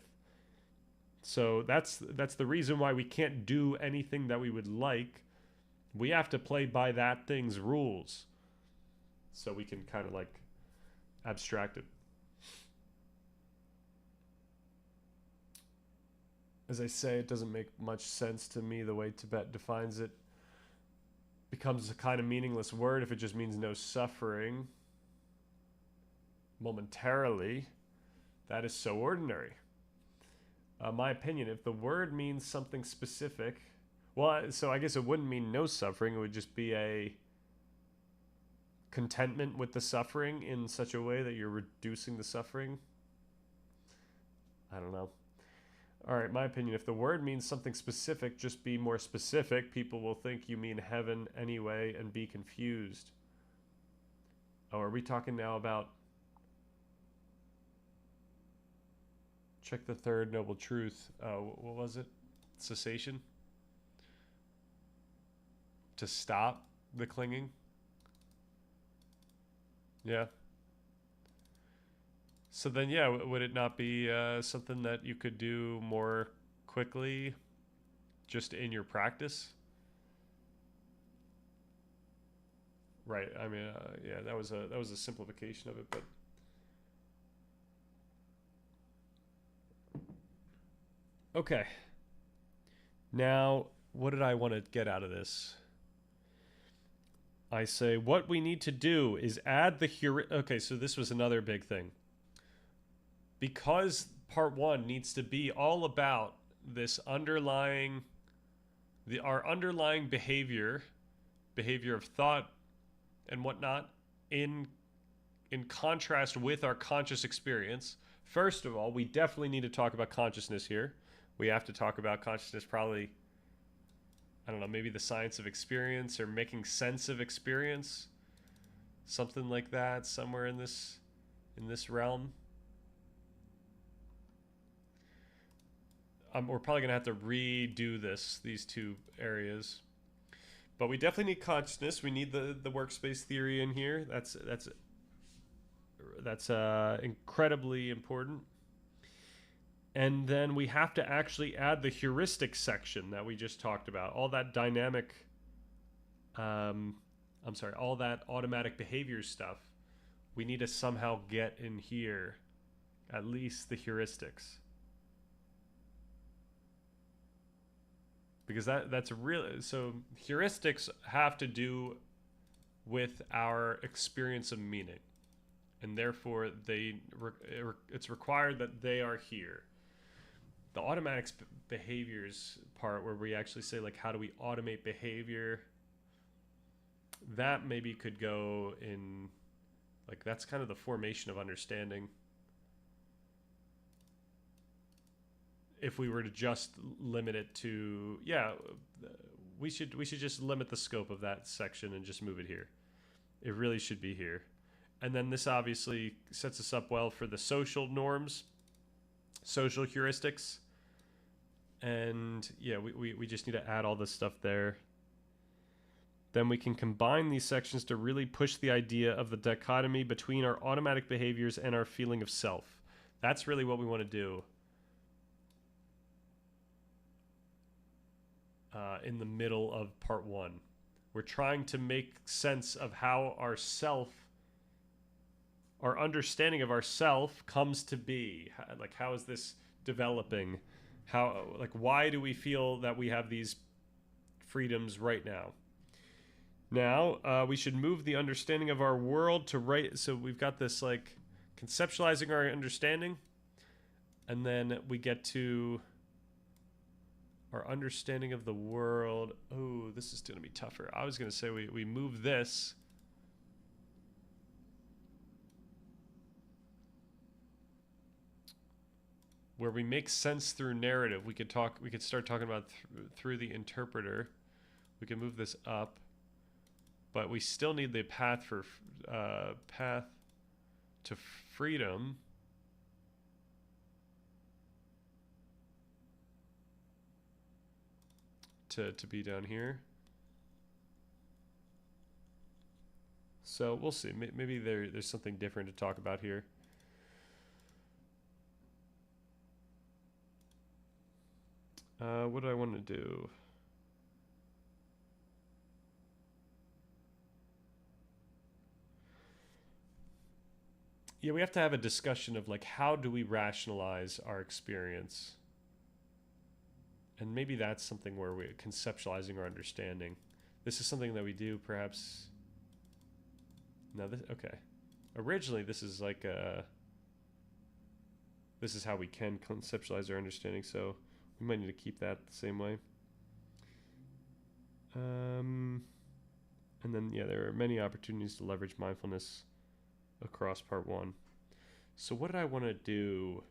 So that's the reason why we can't do anything that we would like. We have to play by that thing's rules, so we can kind of like abstract it. As I say, it doesn't make much sense to me the way Tibet defines it. Becomes a kind of meaningless word if it just means no suffering momentarily. That is so ordinary. My opinion, if the word means something specific, well, so I guess it wouldn't mean no suffering. It would just be a contentment with the suffering in such a way that you're reducing the suffering. I don't know. All right, my opinion, if the word means something specific, just be more specific. People will think you mean heaven anyway and be confused. Oh, are we talking now about... Check the third noble truth. What was it? Cessation? To stop the clinging? Yeah. So then, yeah, would it not be something that you could do more quickly, just in your practice? Right. I mean, yeah, that was a simplification of it, but okay. Now, what did I want to get out of this? I say what we need to do is add the Okay, so this was another big thing. Because part 1 needs to be all about this underlying our underlying behavior of thought and whatnot in contrast with our conscious experience. First of all, we definitely need to talk about consciousness here. We have to talk about consciousness, probably, I don't know, maybe the science of experience or making sense of experience, something like that, somewhere in this realm. We're probably gonna have to redo these two areas, but we definitely need consciousness. We need the workspace theory in here. That's incredibly important. And then we have to actually add the heuristic section that we just talked about. All that dynamic, all that automatic behavior stuff. We need to somehow get in here, at least the heuristics. Because that's really, so heuristics have to do with our experience of meaning, and therefore it's required that they are here. The automatic behaviors part, where we actually say, like, how do we automate behavior, that maybe could go in, like, that's kind of the formation of understanding. If we were to just limit it to, yeah, we should just limit the scope of that section and just move it here. It really should be here. And then this obviously sets us up well for the social norms, social heuristics. And yeah, we just need to add all this stuff there. Then we can combine these sections to really push the idea of the dichotomy between our automatic behaviors and our feeling of self. That's really what we want to do. In the middle of part 1, we're trying to make sense of how our understanding of ourself comes to be. Like, how is this developing? Why do we feel that we have these freedoms right now? Now, we should move the understanding of our world to right. So we've got this, like, conceptualizing our understanding, and then we get to our understanding of the world. Oh, this is going to be tougher. I was going to say we move this. Where we make sense through narrative. We could start talking about through the interpreter. We can move this up. But we still need the path to freedom. To be down here. So we'll see. Maybe there's something different to talk about here. What do I want to do? Yeah, we have to have a discussion of, like, how do we rationalize our experience? And maybe that's something where we're conceptualizing our understanding. This is something that we do, perhaps. No, this, okay. Originally, this is like this is how we can conceptualize our understanding, so we might need to keep that the same way. And then, yeah, there are many opportunities to leverage mindfulness across part 1. So what did I want to do?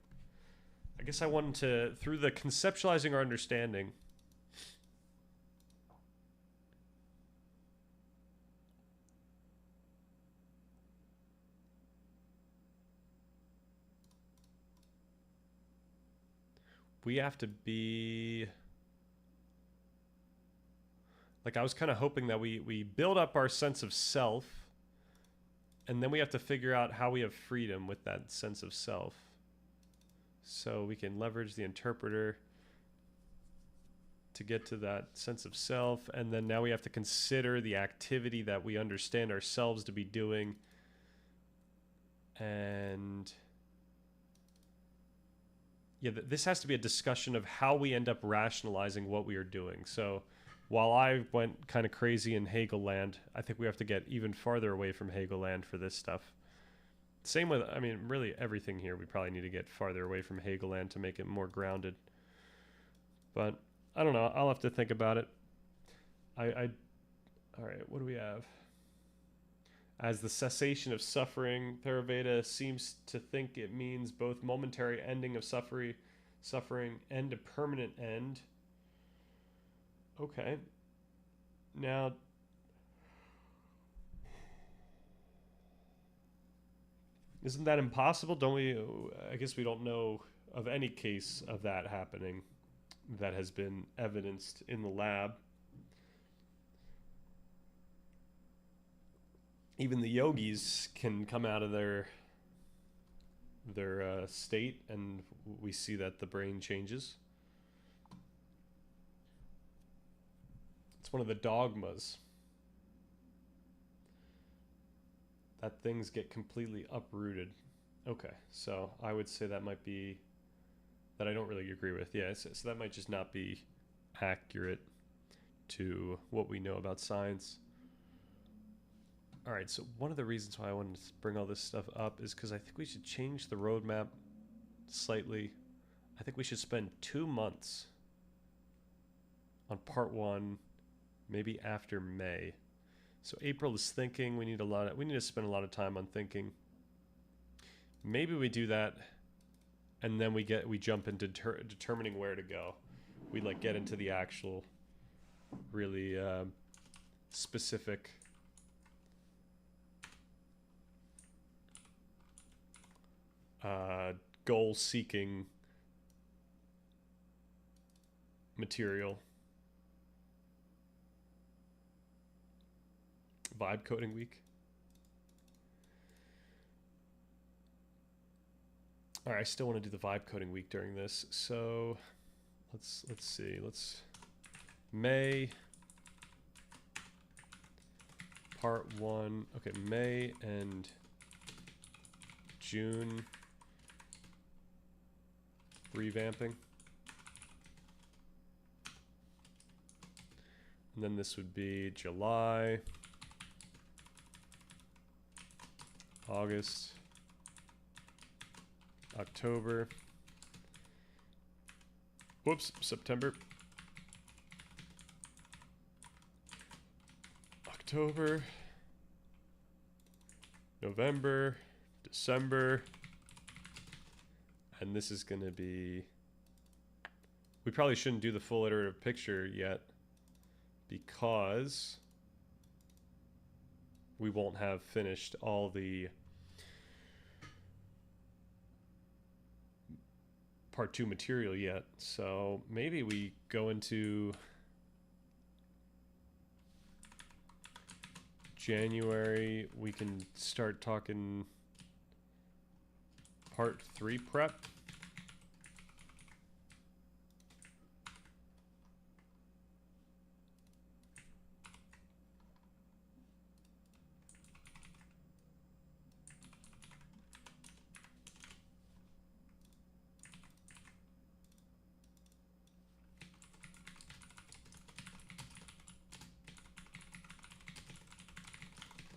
I guess I wanted to, through the conceptualizing our understanding, we have to be, like, I was kind of hoping that we build up our sense of self And then we have to figure out how we have freedom with that sense of self. So we can leverage the interpreter to get to that sense of self. And then now we have to consider the activity that we understand ourselves to be doing. And yeah, this has to be a discussion of how we end up rationalizing what we are doing. So while I went kind of crazy in Hegel land, I think we have to get even farther away from Hegel land for this stuff. Same with, I mean, really everything here, we probably need to get farther away from Hegel land to make it more grounded. But I don't know. I'll have to think about it. All right, what do we have? As the cessation of suffering, Theraveda seems to think it means both momentary ending of suffering and a permanent end. Okay. Now, isn't that impossible? Don't we? I guess we don't know of any case of that happening that has been evidenced in the lab. Even the yogis can come out of their state, and we see that the brain changes. It's one of the dogmas that things get completely uprooted. Okay, so I would say that might be that I don't really agree with. Yeah, so that might just not be accurate to what we know about science. All right, so one of the reasons why I wanted to bring all this stuff up is because I think we should change the roadmap slightly. I think we should spend 2 months on part 1, maybe after May. So April is thinking. We need to spend a lot of time on thinking. Maybe we do that, and then we jump into determining where to go. We like get into the actual really specific goal-seeking material. Vibe coding week. All right, I still want to do the vibe coding week during this. So let's see. May part 1. Okay, May and June revamping. And then this would be July, August, October, September, October, November, December, and this is going to be, we probably shouldn't do the full iterative picture yet because we won't have finished all the part 2 material yet. So maybe we go into January. We can start talking part 3 prep.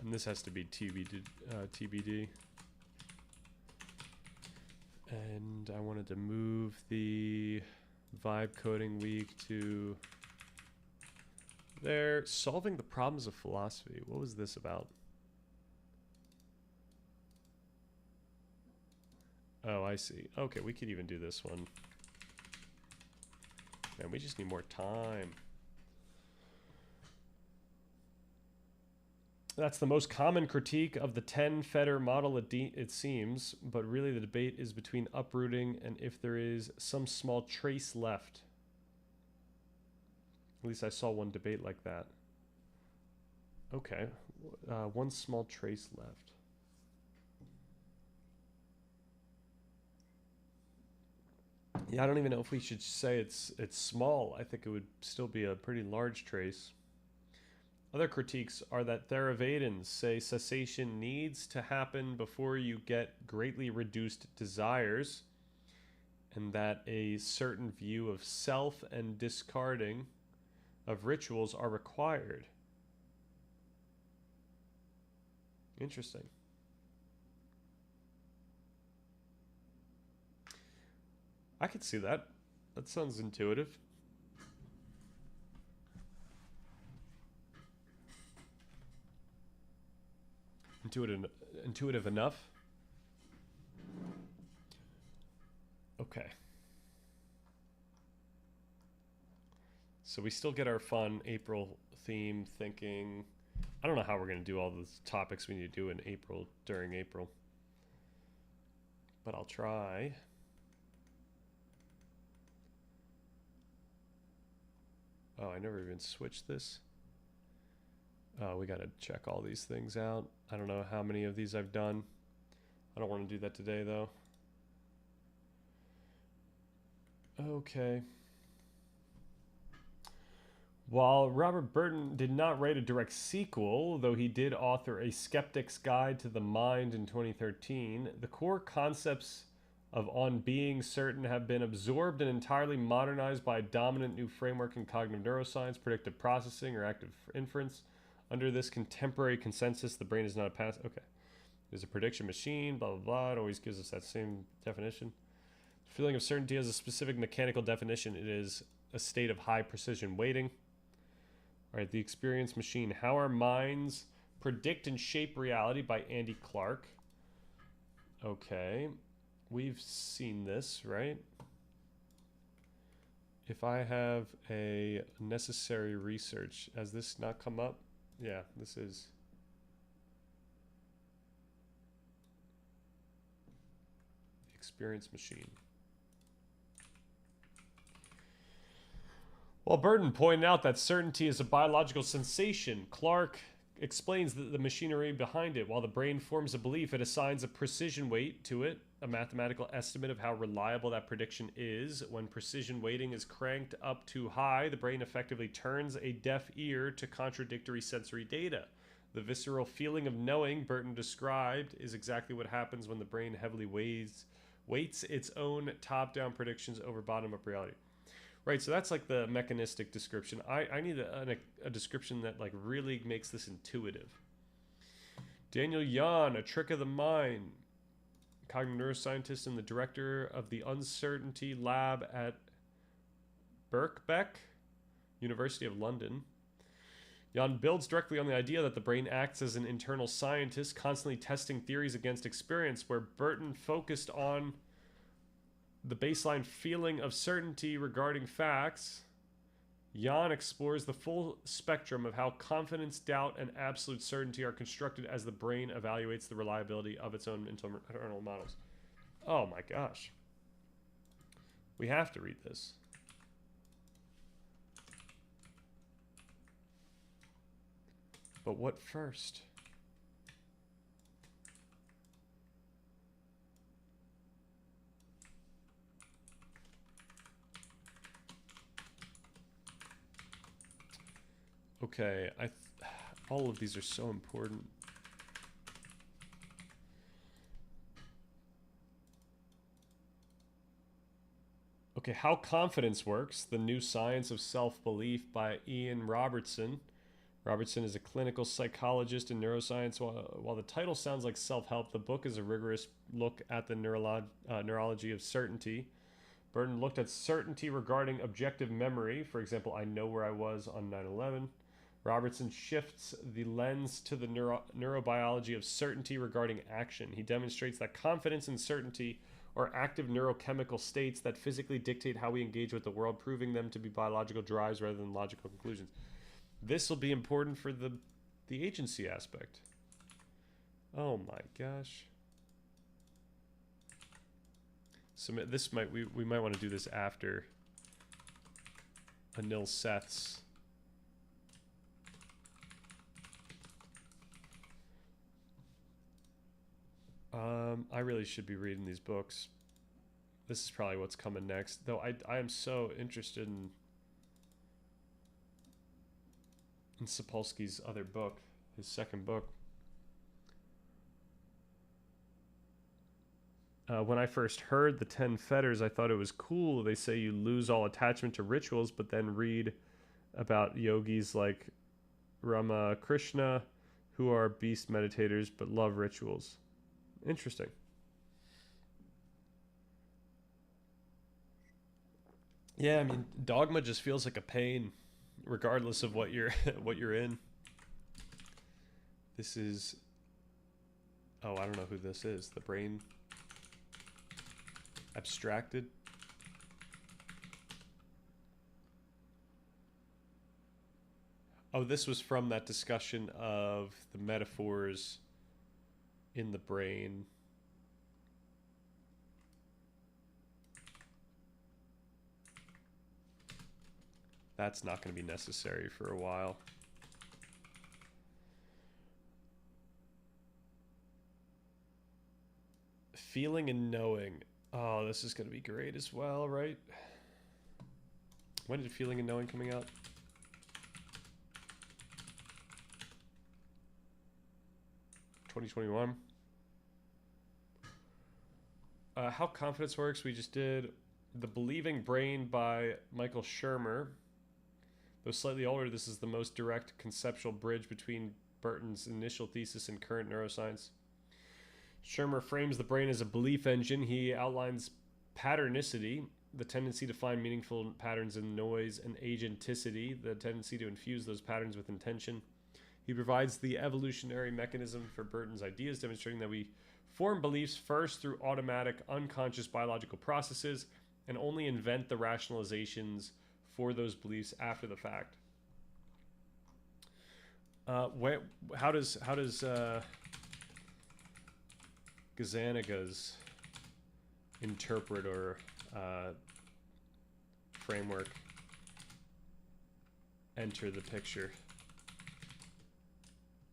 And this has to be TBD. And I wanted to move the vibe coding week to there. Solving the problems of philosophy. What was this about? Oh, I see. Okay, we could even do this one. Man, we just need more time. That's the most common critique of the 10-fetter model, it seems, but really the debate is between uprooting and if there is some small trace left. At least I saw one debate like that. Okay, one small trace left. Yeah, I don't even know if we should say it's small. I think it would still be a pretty large trace. Other critiques are that Theravadins say cessation needs to happen before you get greatly reduced desires, and that a certain view of self and discarding of rituals are required. Interesting. I could see that. That sounds intuitive. Intuitive enough. Okay. So we still get our fun April theme thinking. I don't know how we're going to do all the topics we need to do in April, during April. But I'll try. Oh, I never even switched this. Oh, we got to check all these things out. I don't know how many of these I've done. I don't want to do that today, though. Okay. While Robert Burton did not write a direct sequel, though he did author A Skeptic's Guide to the Mind in 2013, the core concepts of On Being Certain have been absorbed and entirely modernized by a dominant new framework in cognitive neuroscience, predictive processing, or active inference. Under this contemporary consensus, the brain is not a passive... Okay. It is a prediction machine, blah, blah, blah. It always gives us that same definition. The feeling of certainty has a specific mechanical definition. It is a state of high precision weighting. All right, The Experience Machine. How Our Minds Predict and Shape Reality by Andy Clark. Okay. We've seen this, right? If I have a necessary research, has this not come up? Yeah, this is. The Experience Machine. While Burton pointed out that certainty is a biological sensation, Clark explains the machinery behind it. While the brain forms a belief, it assigns a precision weight to it, a mathematical estimate of how reliable that prediction is. When precision weighting is cranked up too high, the brain effectively turns a deaf ear to contradictory sensory data. The visceral feeling of knowing Burton described is exactly what happens when the brain heavily weights its own top-down predictions over bottom-up reality. Right, so that's like the mechanistic description. I need a description that like really makes this intuitive. Daniel Yan, A Trick of the Mind, cognitive neuroscientist and the director of the Uncertainty Lab at Birkbeck, University of London. Yan builds directly on the idea that the brain acts as an internal scientist, constantly testing theories against experience, where Burton focused on the baseline feeling of certainty regarding facts. Yan explores the full spectrum of how confidence, doubt, and absolute certainty are constructed as the brain evaluates the reliability of its own internal models. Oh my gosh. We have to read this. But what first? Okay, all of these are so important. Okay, How Confidence Works, The New Science of Self-Belief by Ian Robertson. Robertson is a clinical psychologist in neuroscience. While the title sounds like self-help, the book is a rigorous look at the neurology of certainty. Burton looked at certainty regarding objective memory. For example, I know where I was on 9/11. Robertson shifts the lens to the neurobiology of certainty regarding action. He demonstrates that confidence and certainty are active neurochemical states that physically dictate how we engage with the world, proving them to be biological drives rather than logical conclusions. This will be important for the agency aspect. Oh my gosh. So this might we might want to do this after Anil Seth's. I really should be reading these books. This is probably what's coming next. Though I am so interested in Sapolsky's other book, his second book. When I first heard the 10 Fetters, I thought it was cool. They say you lose all attachment to rituals, but then read about yogis like Ramakrishna who are beast meditators but love rituals. Interesting. Yeah, I mean, dogma just feels like a pain, regardless of what you're what you're in. This is, oh, I don't know who this is. The Brain Abstracted. Oh, this was from that discussion of the metaphors in the brain. That's not going to be necessary for a while. Feeling and knowing. Oh, this is going to be great as well, right? When did Feeling and Knowing coming out? (2021). How Confidence Works, we just did. The Believing Brain by Michael Shermer. Though slightly older, this is the most direct conceptual bridge between Burton's initial thesis and current neuroscience. Shermer frames the brain as a belief engine. He outlines patternicity, the tendency to find meaningful patterns in noise, and agenticity, the tendency to infuse those patterns with intention. He provides the evolutionary mechanism for Burton's ideas, demonstrating that we form beliefs first through automatic, unconscious biological processes and only invent the rationalizations for those beliefs after the fact. How does Gazzaniga's interpret or framework enter the picture?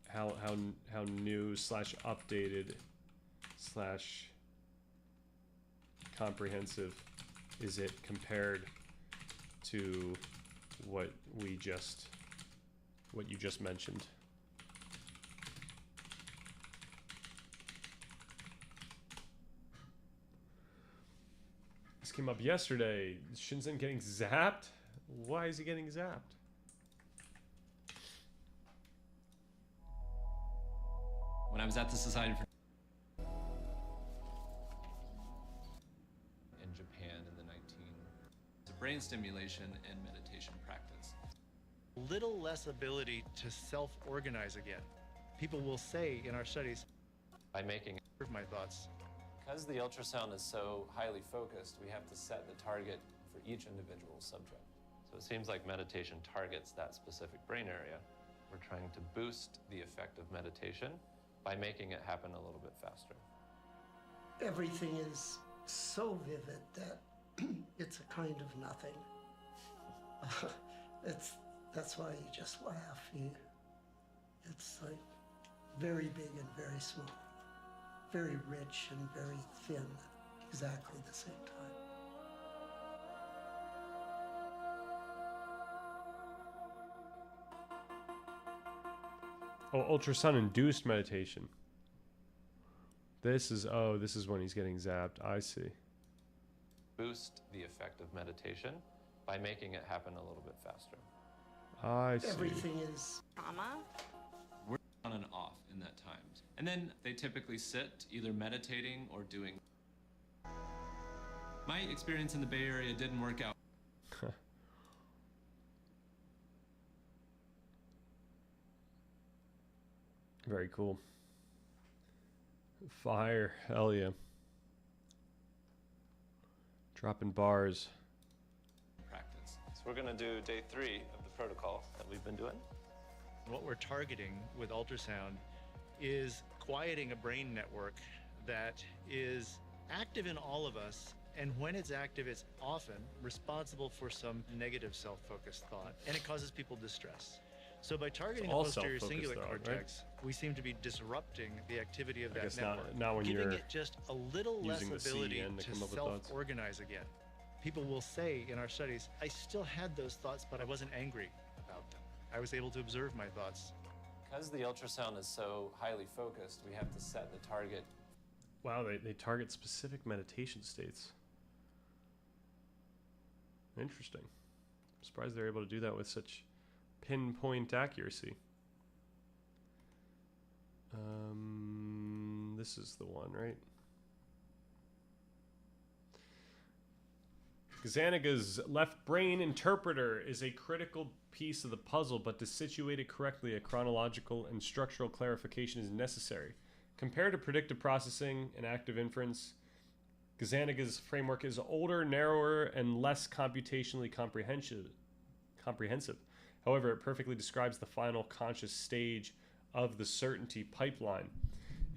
How new / updated / comprehensive is it compared to what you just mentioned? This came up yesterday. Shinzen getting zapped? Why is he getting zapped? When I was at the Society for in Japan in the 19 brain stimulation and meditation practice. Little less ability to self-organize again. People will say in our studies, by making my thoughts. Because the ultrasound is so highly focused, we have to set the target for each individual subject. So it seems like meditation targets that specific brain area. We're trying to boost the effect of meditation by making it happen a little bit faster. Everything is so vivid that it's a kind of nothing. That's why you just laugh. It's like very big and very small, very rich and very thin, exactly the same time. Oh, ultrasound-induced meditation. This is when he's getting zapped. I see. Boost the effect of meditation by making it happen a little bit faster. I see. Everything is trauma. We're on and off in that time. And then they typically sit either meditating or doing. My experience in the Bay Area didn't work out. Very cool. Fire. Hell yeah. Dropping bars. Practice. So we're going to do day 3 of the protocol that we've been doing. What we're targeting with ultrasound is quieting a brain network that is active in all of us, and when it's active, it's often responsible for some negative self-focused thought, and it causes people distress. So by targeting all the posterior self-focused singular though, right? cortex, we seem to be disrupting the activity of I that guess network, not when giving you're it just a little less using the ability CEN to to come up with thoughts. self-organize again. People will say in our studies, I still had those thoughts, but I wasn't angry about them. I was able to observe my thoughts. Because the ultrasound is so highly focused, we have to set the target. Wow, they target specific meditation states. Interesting. I'm surprised they're able to do that with such pinpoint accuracy. This is the one, right? Gazzaniga's left brain interpreter is a critical piece of the puzzle, but to situate it correctly, a chronological and structural clarification is necessary. Compared to predictive processing and active inference, Gazzaniga's framework is older, narrower, and less computationally comprehensive. However, it perfectly describes the final conscious stage of the certainty pipeline.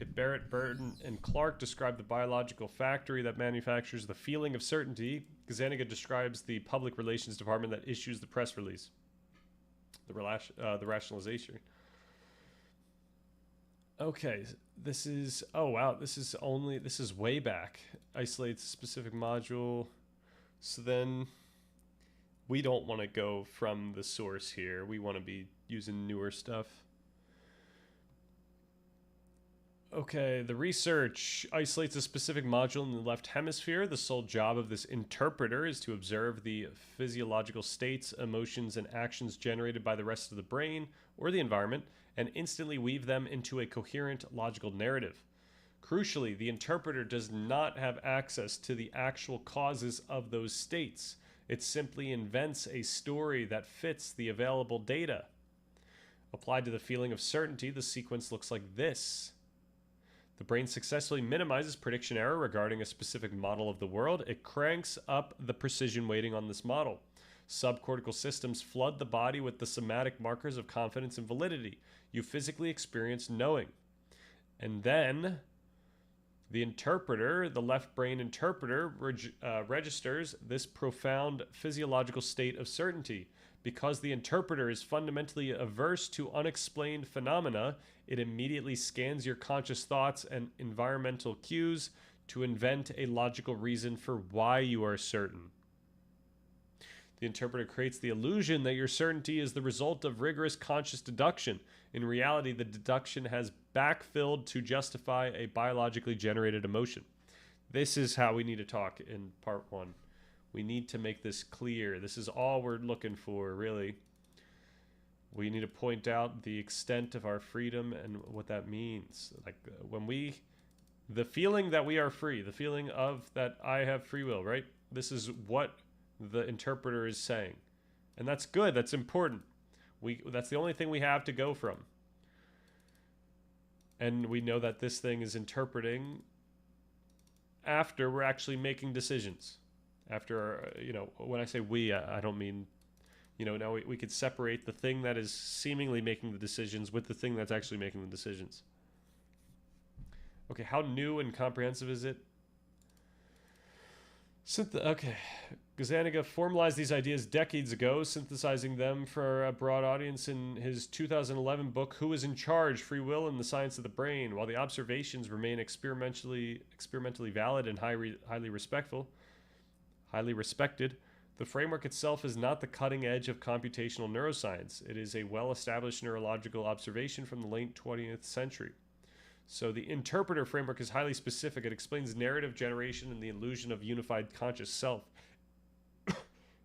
If Barrett, Burton, and Clark describe the biological factory that manufactures the feeling of certainty, Gazzaniga describes the public relations department that issues the press release, the rationalization. Okay, this is, oh wow, this is way back. Isolates a specific module. So then we don't want to go from the source here. We want to be using newer stuff. Okay, the research isolates a specific module in the left hemisphere. The sole job of this interpreter is to observe the physiological states, emotions, and actions generated by the rest of the brain or the environment and instantly weave them into a coherent logical narrative. Crucially, the interpreter does not have access to the actual causes of those states. It simply invents a story that fits the available data. Applied to the feeling of certainty, the sequence looks like this. The brain successfully minimizes prediction error regarding a specific model of the world. It cranks up the precision weighting on this model. Subcortical systems flood the body with the somatic markers of confidence and validity. You physically experience knowing. And then the interpreter, the left brain interpreter, registers this profound physiological state of certainty. Because the interpreter is fundamentally averse to unexplained phenomena, it immediately scans your conscious thoughts and environmental cues to invent a logical reason for why you are certain. The interpreter creates the illusion that your certainty is the result of rigorous conscious deduction. In reality, the deduction has backfilled to justify a biologically generated emotion. This is how we need to talk in part one. We need to make this clear. This is all we're looking for, really. We need to point out the extent of our freedom and what that means. Like the feeling that we are free, the feeling of that I have free will, right? This is what the interpreter is saying. And that's good, that's important. That's the only thing we have to go from. And we know that this thing is interpreting after we're actually making decisions. After, when I say we, I don't mean, now we could separate the thing that is seemingly making the decisions with the thing that's actually making the decisions. Okay, how new and comprehensive is it? Okay, Gazzaniga formalized these ideas decades ago, synthesizing them for a broad audience in his 2011 book, Who is in Charge? Free Will and the Science of the Brain. While the observations remain experimentally valid and highly respected, the framework itself is not the cutting edge of computational neuroscience. It is a well-established neurological observation from the late 20th century. So the interpreter framework is highly specific. It explains narrative generation and the illusion of unified conscious self.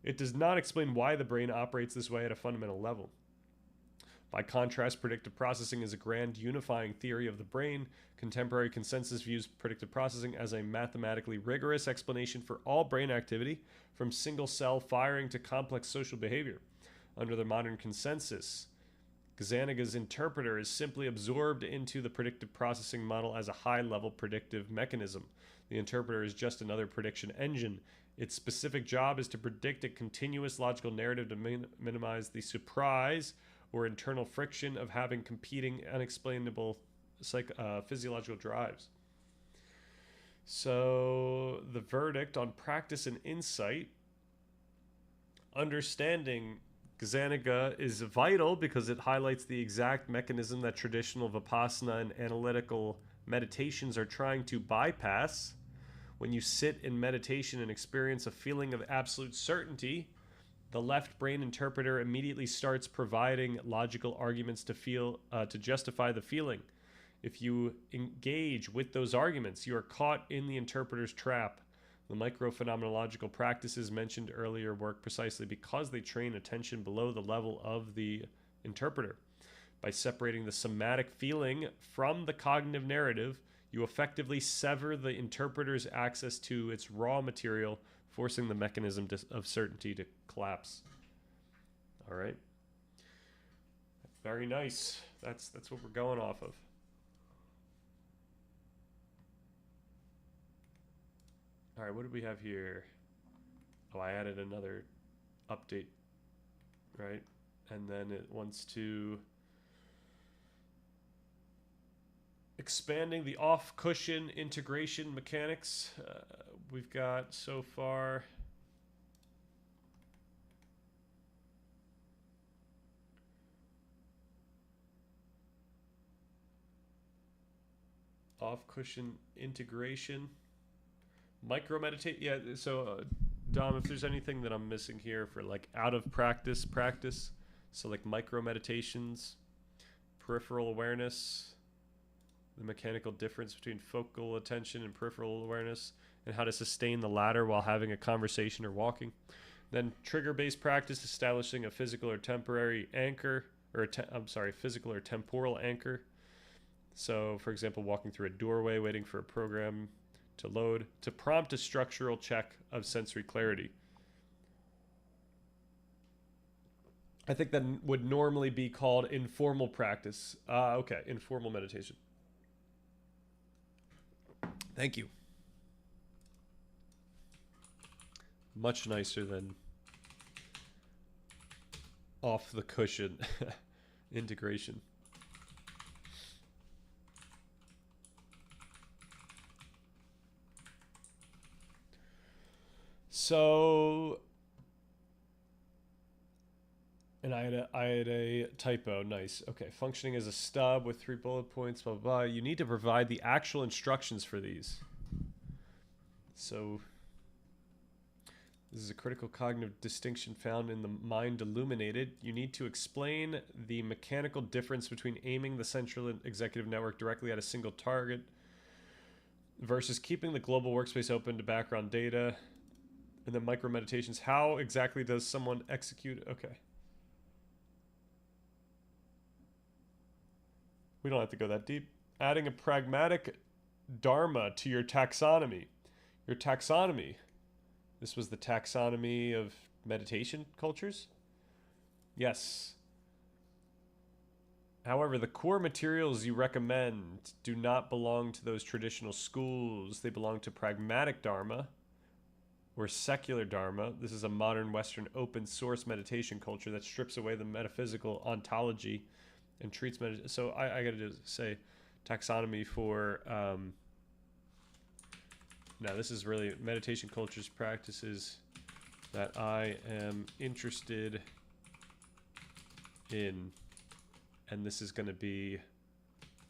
It does not explain why the brain operates this way at a fundamental level. By contrast, predictive processing is a grand unifying theory of the brain. Contemporary consensus views predictive processing as a mathematically rigorous explanation for all brain activity, from single-cell firing to complex social behavior. Under the modern consensus, Gazzaniga's interpreter is simply absorbed into the predictive processing model as a high-level predictive mechanism. The interpreter is just another prediction engine. Its specific job is to predict a continuous logical narrative to minimize the surprise or internal friction of having competing, unexplainable physiological drives. So the verdict on practice and insight, understanding Gazzaniga is vital because it highlights the exact mechanism that traditional Vipassana and analytical meditations are trying to bypass. When you sit in meditation and experience a feeling of absolute certainty, the left brain interpreter immediately starts providing logical arguments to justify the feeling. If you engage with those arguments, you are caught in the interpreter's trap. The microphenomenological practices mentioned earlier work precisely because they train attention below the level of the interpreter. By separating the somatic feeling from the cognitive narrative, you effectively sever the interpreter's access to its raw material, forcing the mechanism of certainty to collapse. All right. Very nice. That's what we're going off of. All right, what did we have here? Oh, I added another update, right? And then it wants to expanding the off-cushion integration mechanics. We've got so far off-cushion integration. Micro meditate, yeah. So, Dom, if there's anything that I'm missing here for like out of practice, so like micro meditations, peripheral awareness, the mechanical difference between focal attention and peripheral awareness, and how to sustain the latter while having a conversation or walking. Then trigger-based practice, establishing a physical or temporary anchor, or physical or temporal anchor. So, for example, walking through a doorway, waiting for a program to load, to prompt a structural check of sensory clarity. I think that would normally be called informal practice. Okay, informal meditation. Thank you. Much nicer than off the cushion integration. So, and I had a typo. Nice. Okay, functioning as a stub with 3 bullet points. Blah, blah, blah. You need to provide the actual instructions for these. So, this is a critical cognitive distinction found in the Mind Illuminated. You need to explain the mechanical difference between aiming the central executive network directly at a single target versus keeping the global workspace open to background data. And then micro meditations. How exactly does someone execute? Okay. We don't have to go that deep. Adding a pragmatic dharma to your taxonomy. Your taxonomy. This was the taxonomy of meditation cultures? Yes. However, the core materials you recommend do not belong to those traditional schools. They belong to pragmatic dharma or secular dharma. This is a modern Western open source meditation culture that strips away the metaphysical ontology and treats meditation. So I got to just say taxonomy for, now this is really meditation cultures practices that I am interested in, and this is going to be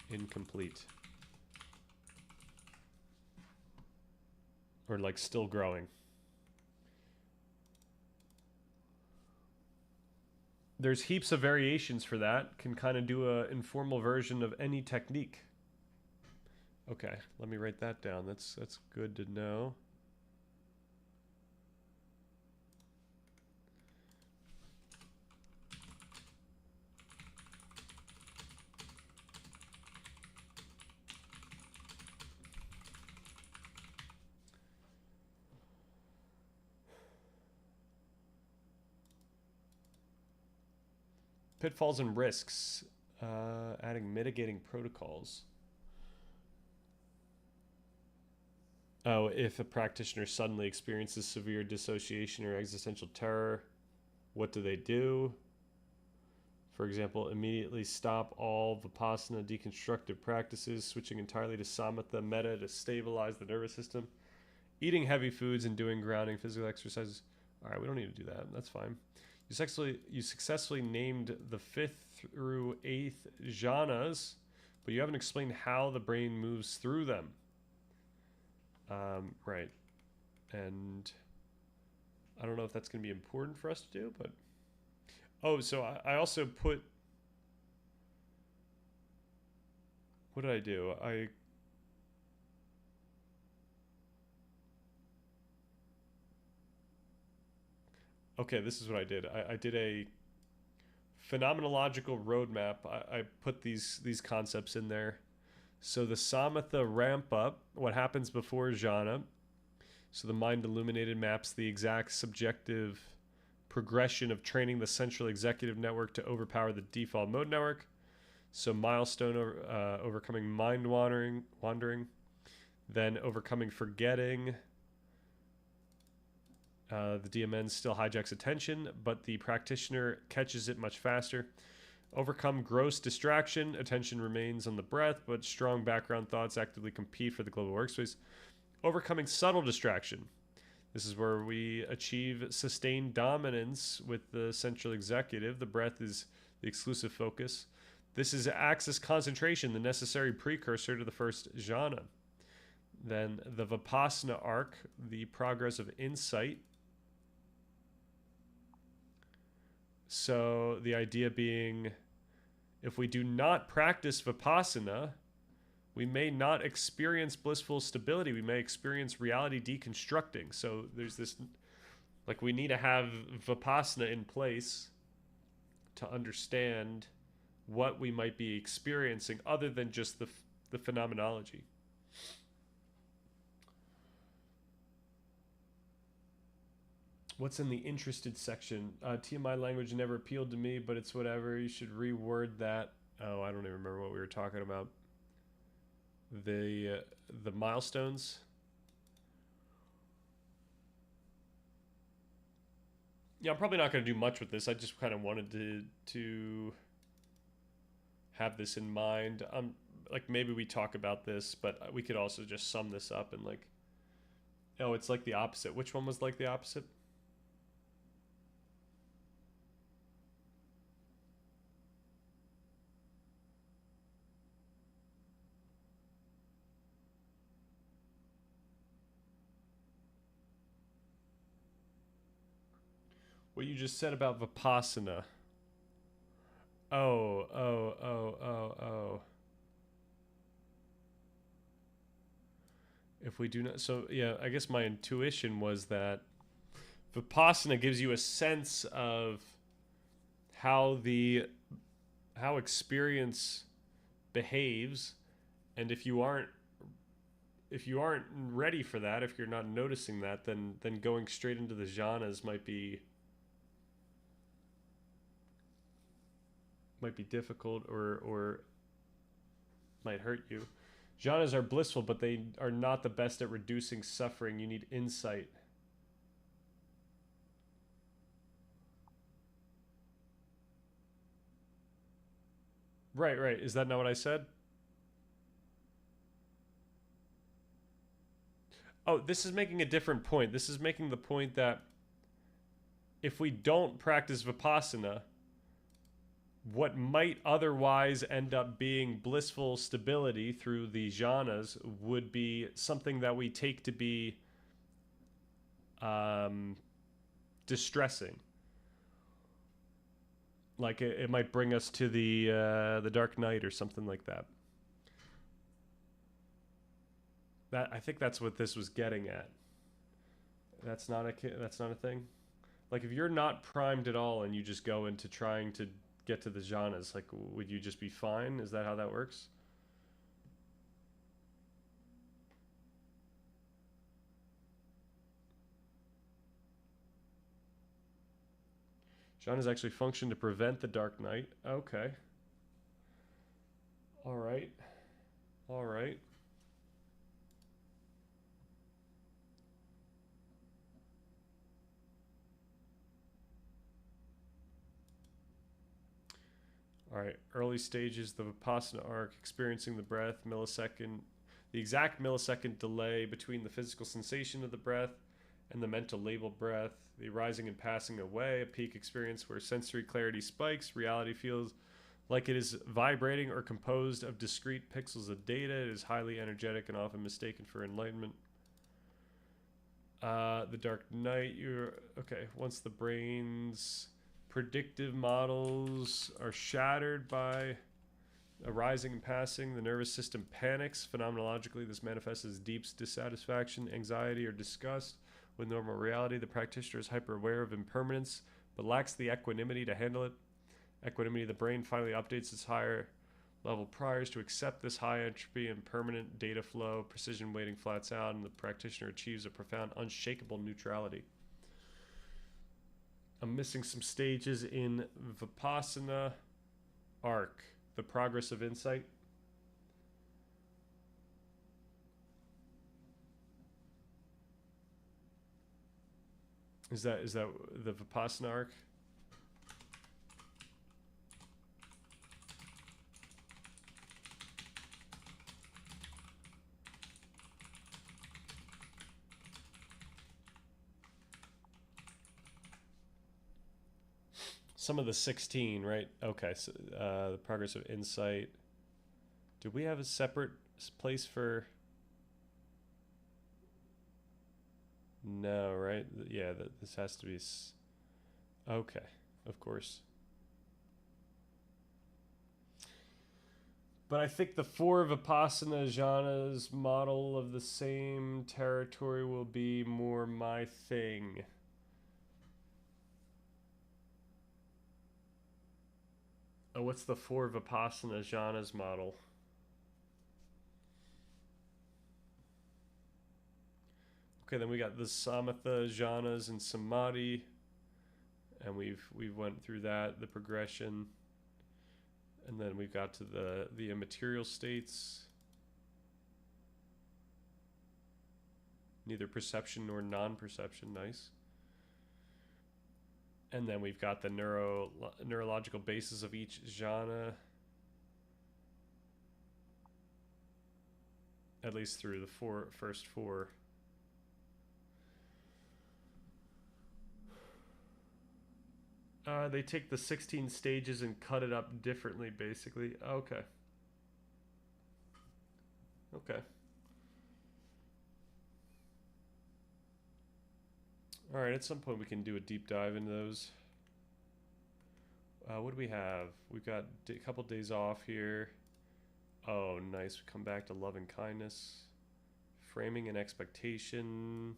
incomplete. Or like still growing. There's heaps of variations for that. Can kind of do a informal version of any technique. Okay, let me write that down. That's good to know. Pitfalls and risks. Adding mitigating protocols. Oh, if a practitioner suddenly experiences severe dissociation or existential terror, what do they do? For example, immediately stop all Vipassana deconstructive practices, switching entirely to Samatha Metta to stabilize the nervous system. Eating heavy foods and doing grounding physical exercises. All right, we don't need to do that. That's fine. You successfully named the 5th through 8th jhanas, but you haven't explained how the brain moves through them. Right. And I don't know if that's going to be important for us to do, but... Oh, so I also put... What did I do? Okay, this is what I did. I did a phenomenological roadmap. I put these concepts in there. So the samatha ramp up, what happens before jhana. So the mind illuminated maps the exact subjective progression of training the central executive network to overpower the default mode network. So milestone overcoming mind wandering, then overcoming forgetting. The DMN still hijacks attention, but the practitioner catches it much faster. Overcome gross distraction. Attention remains on the breath, but strong background thoughts actively compete for the global workspace. Overcoming subtle distraction. This is where we achieve sustained dominance with the central executive. The breath is the exclusive focus. This is axis concentration, the necessary precursor to the first jhana. Then the Vipassana arc, the progress of insight. So the idea being, if we do not practice Vipassana, we may not experience blissful stability. We may experience reality deconstructing. So there's this, like, we need to have Vipassana in place to understand what we might be experiencing other than just the phenomenology. What's in the interested section? TMI language never appealed to me, but it's whatever. You should reword that. Oh, I don't even remember what we were talking about. The milestones. Yeah, I'm probably not going to do much with this. I just kind of wanted to have this in mind. Like, maybe we talk about this, but we could also just sum this up and, like, oh, it's like the opposite. Which one was like the opposite? What you just said about Vipassana. Oh. If we do not... So, yeah, I guess my intuition was that Vipassana gives you a sense of how experience behaves, and if you aren't ready for that, if you're not noticing that, then going straight into the jhanas might be difficult or might hurt you. Jhanas are blissful, but they are not the best at reducing suffering. You need insight. Right. Is that not what I said? Oh, this is making a different point. This is making the point that if we don't practice Vipassana, what might otherwise end up being blissful stability through the jhanas would be something that we take to be distressing. Like it might bring us to the dark night or something like that. I think that's what this was getting at. That's not a thing. Like, if you're not primed at all and you just go into trying to get to the jhanas, like, would you just be fine? Is that how that works? Jhanas actually function to prevent the dark night. Okay. All right. All right, early stages, the Vipassana arc, experiencing the breath, the exact millisecond delay between the physical sensation of the breath and the mental label breath, the rising and passing away, a peak experience where sensory clarity spikes, reality feels like it is vibrating or composed of discrete pixels of data. It is highly energetic and often mistaken for enlightenment. The Dark Knight, you're okay. Once the brain's predictive models are shattered by a rising and passing, the nervous system panics. Phenomenologically, this manifests as deep dissatisfaction, anxiety, or disgust with normal reality. The practitioner is hyper aware of impermanence, but lacks the equanimity to handle it. Equanimity of the brain finally updates its higher level priors to accept this high entropy and permanent data flow. Precision weighting flats out, and the practitioner achieves a profound, unshakable neutrality. I'm missing some stages in Vipassana arc, the progress of insight. Is that the Vipassana arc? Some of the 16, right? Okay, so the progress of insight. Do we have a separate place for? No, right? Yeah, this has to be. Okay, of course. But I think the 4 Vipassana jhanas model of the same territory will be more my thing. Oh, what's the 4 Vipassana jhanas model? Okay, then we got the Samatha jhanas and Samadhi, and we've went through that, the progression, and then we've got to the immaterial states, neither perception nor non-perception. Nice. And then we've got the neurological basis of each jhana, at least through the first 4. They take the 16 stages and cut it up differently, basically. Okay. Okay. All right, at some point we can do a deep dive into those. What do we have? We've got a couple days off here. Oh, nice. We come back to love and kindness. Framing and expectation.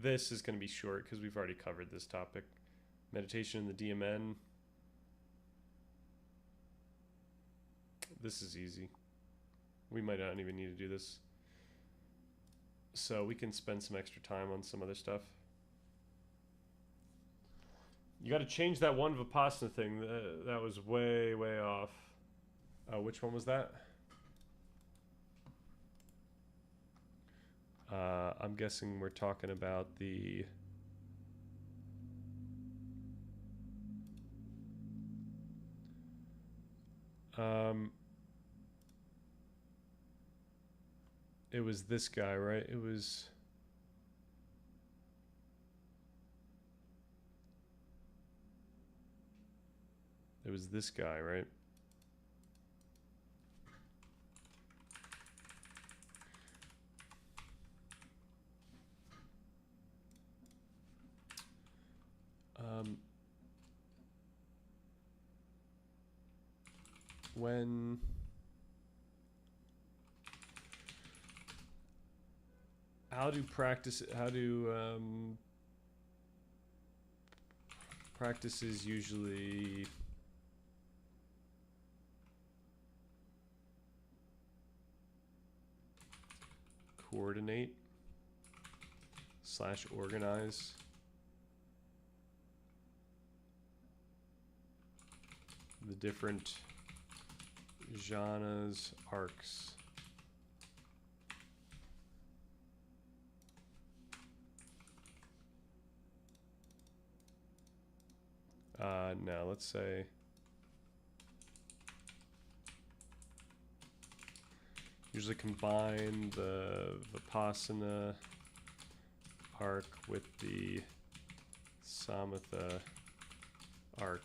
This is going to be short because we've already covered this topic. Meditation in the DMN. This is easy. We might not even need to do this. So we can spend some extra time on some other stuff. You got to change that one Vipassana thing. That was way, way off. Which one was that? I'm guessing we're talking about the... it was this guy, right? It was this guy, right? When how do practices usually coordinate / organize the different jhanas arcs? Now let's say usually combine the Vipassana arc with the Samatha arc.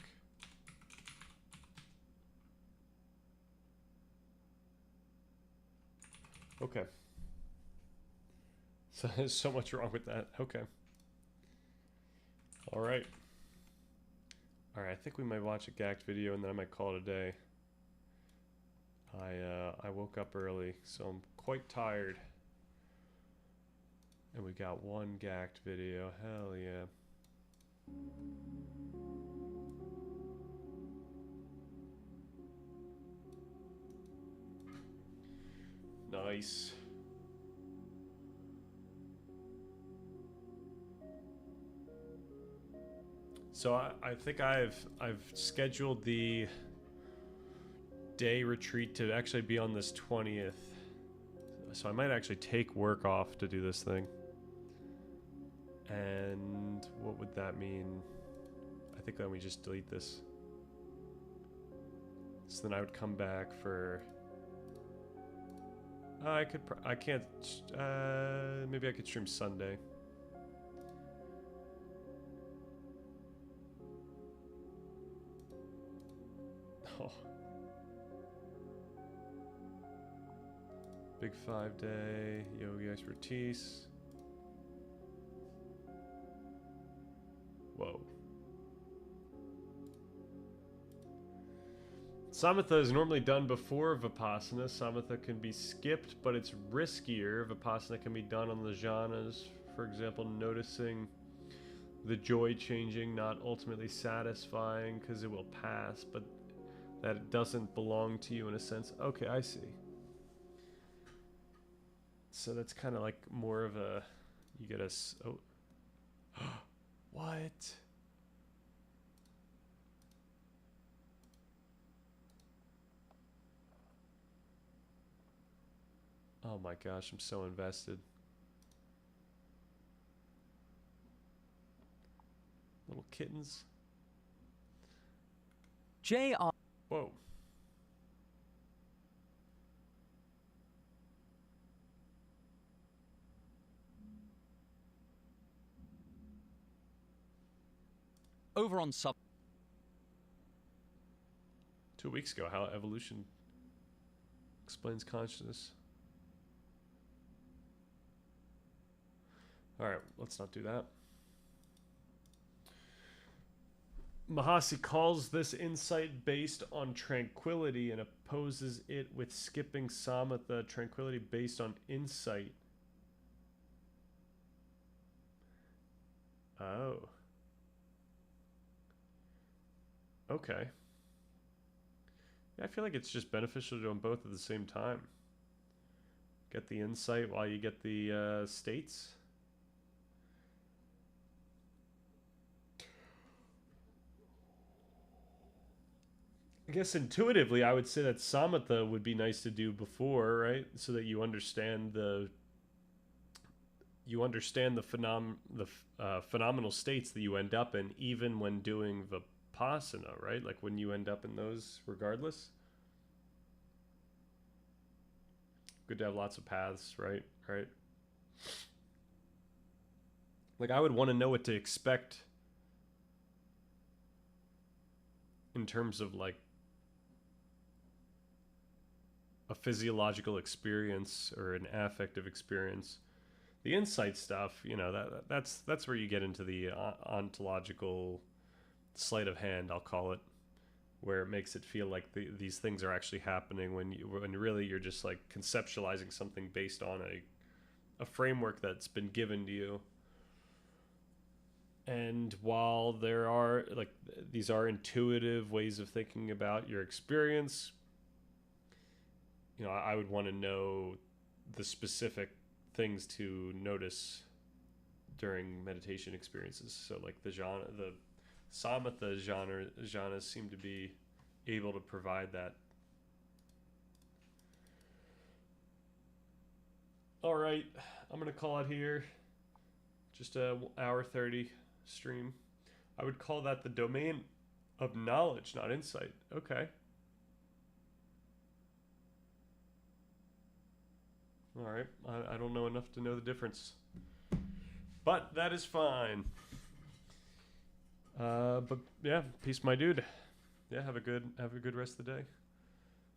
Okay. So there's so much wrong with that. Okay. All right. All right, I think we might watch a Gact video and then I might call it a day. I woke up early, so I'm quite tired. And we got one Gact video. Hell yeah. Nice. So I think I've scheduled the day retreat to actually be on this 20th. So I might actually take work off to do this thing. And what would that mean? I think then we just delete this. So then I would come back for... I can't, maybe I could stream Sunday. Oh. Big 5-day, yoga expertise. Whoa. Samatha is normally done before Vipassana. Samatha can be skipped, but it's riskier. Vipassana can be done on the jhanas. For example, noticing the joy changing, not ultimately satisfying because it will pass, but that it doesn't belong to you in a sense. Okay, I see. So that's kind of like more of a, you get a, oh, what? Oh my gosh, I'm so invested. Little kittens. J.R. Whoa. Over on sub. 2 weeks ago, how evolution explains consciousness. All right, let's not do that. Mahasi calls this insight based on tranquility and opposes it with skipping samatha, tranquility based on insight. Oh. Okay. Yeah, I feel like it's just beneficial to do them both at the same time. Get the insight while you get the states. I guess intuitively, I would say that samatha would be nice to do before, right? So that you understand the phenomenal states that you end up in, even when doing vipassana, right? Like when you end up in those, regardless. Good to have lots of paths, right? Right. Like I would want to know what to expect in terms of like a physiological experience or an affective experience. The insight stuff, you know, that's where you get into the ontological sleight of hand, I'll call it, where it makes it feel like these things are actually happening when really you're just like conceptualizing something based on a framework that's been given to you. And while there are like these are intuitive ways of thinking about your experience, you know, I would want to know the specific things to notice during meditation experiences. So like the samatha jhanas seem to be able to provide that. All right, I'm gonna call it here. Just a hour 30 stream. I would call that the domain of knowledge, not insight. Okay. All right, I don't know enough to know the difference. but that is fine. But yeah, peace, my dude. Yeah, have a good rest of the day.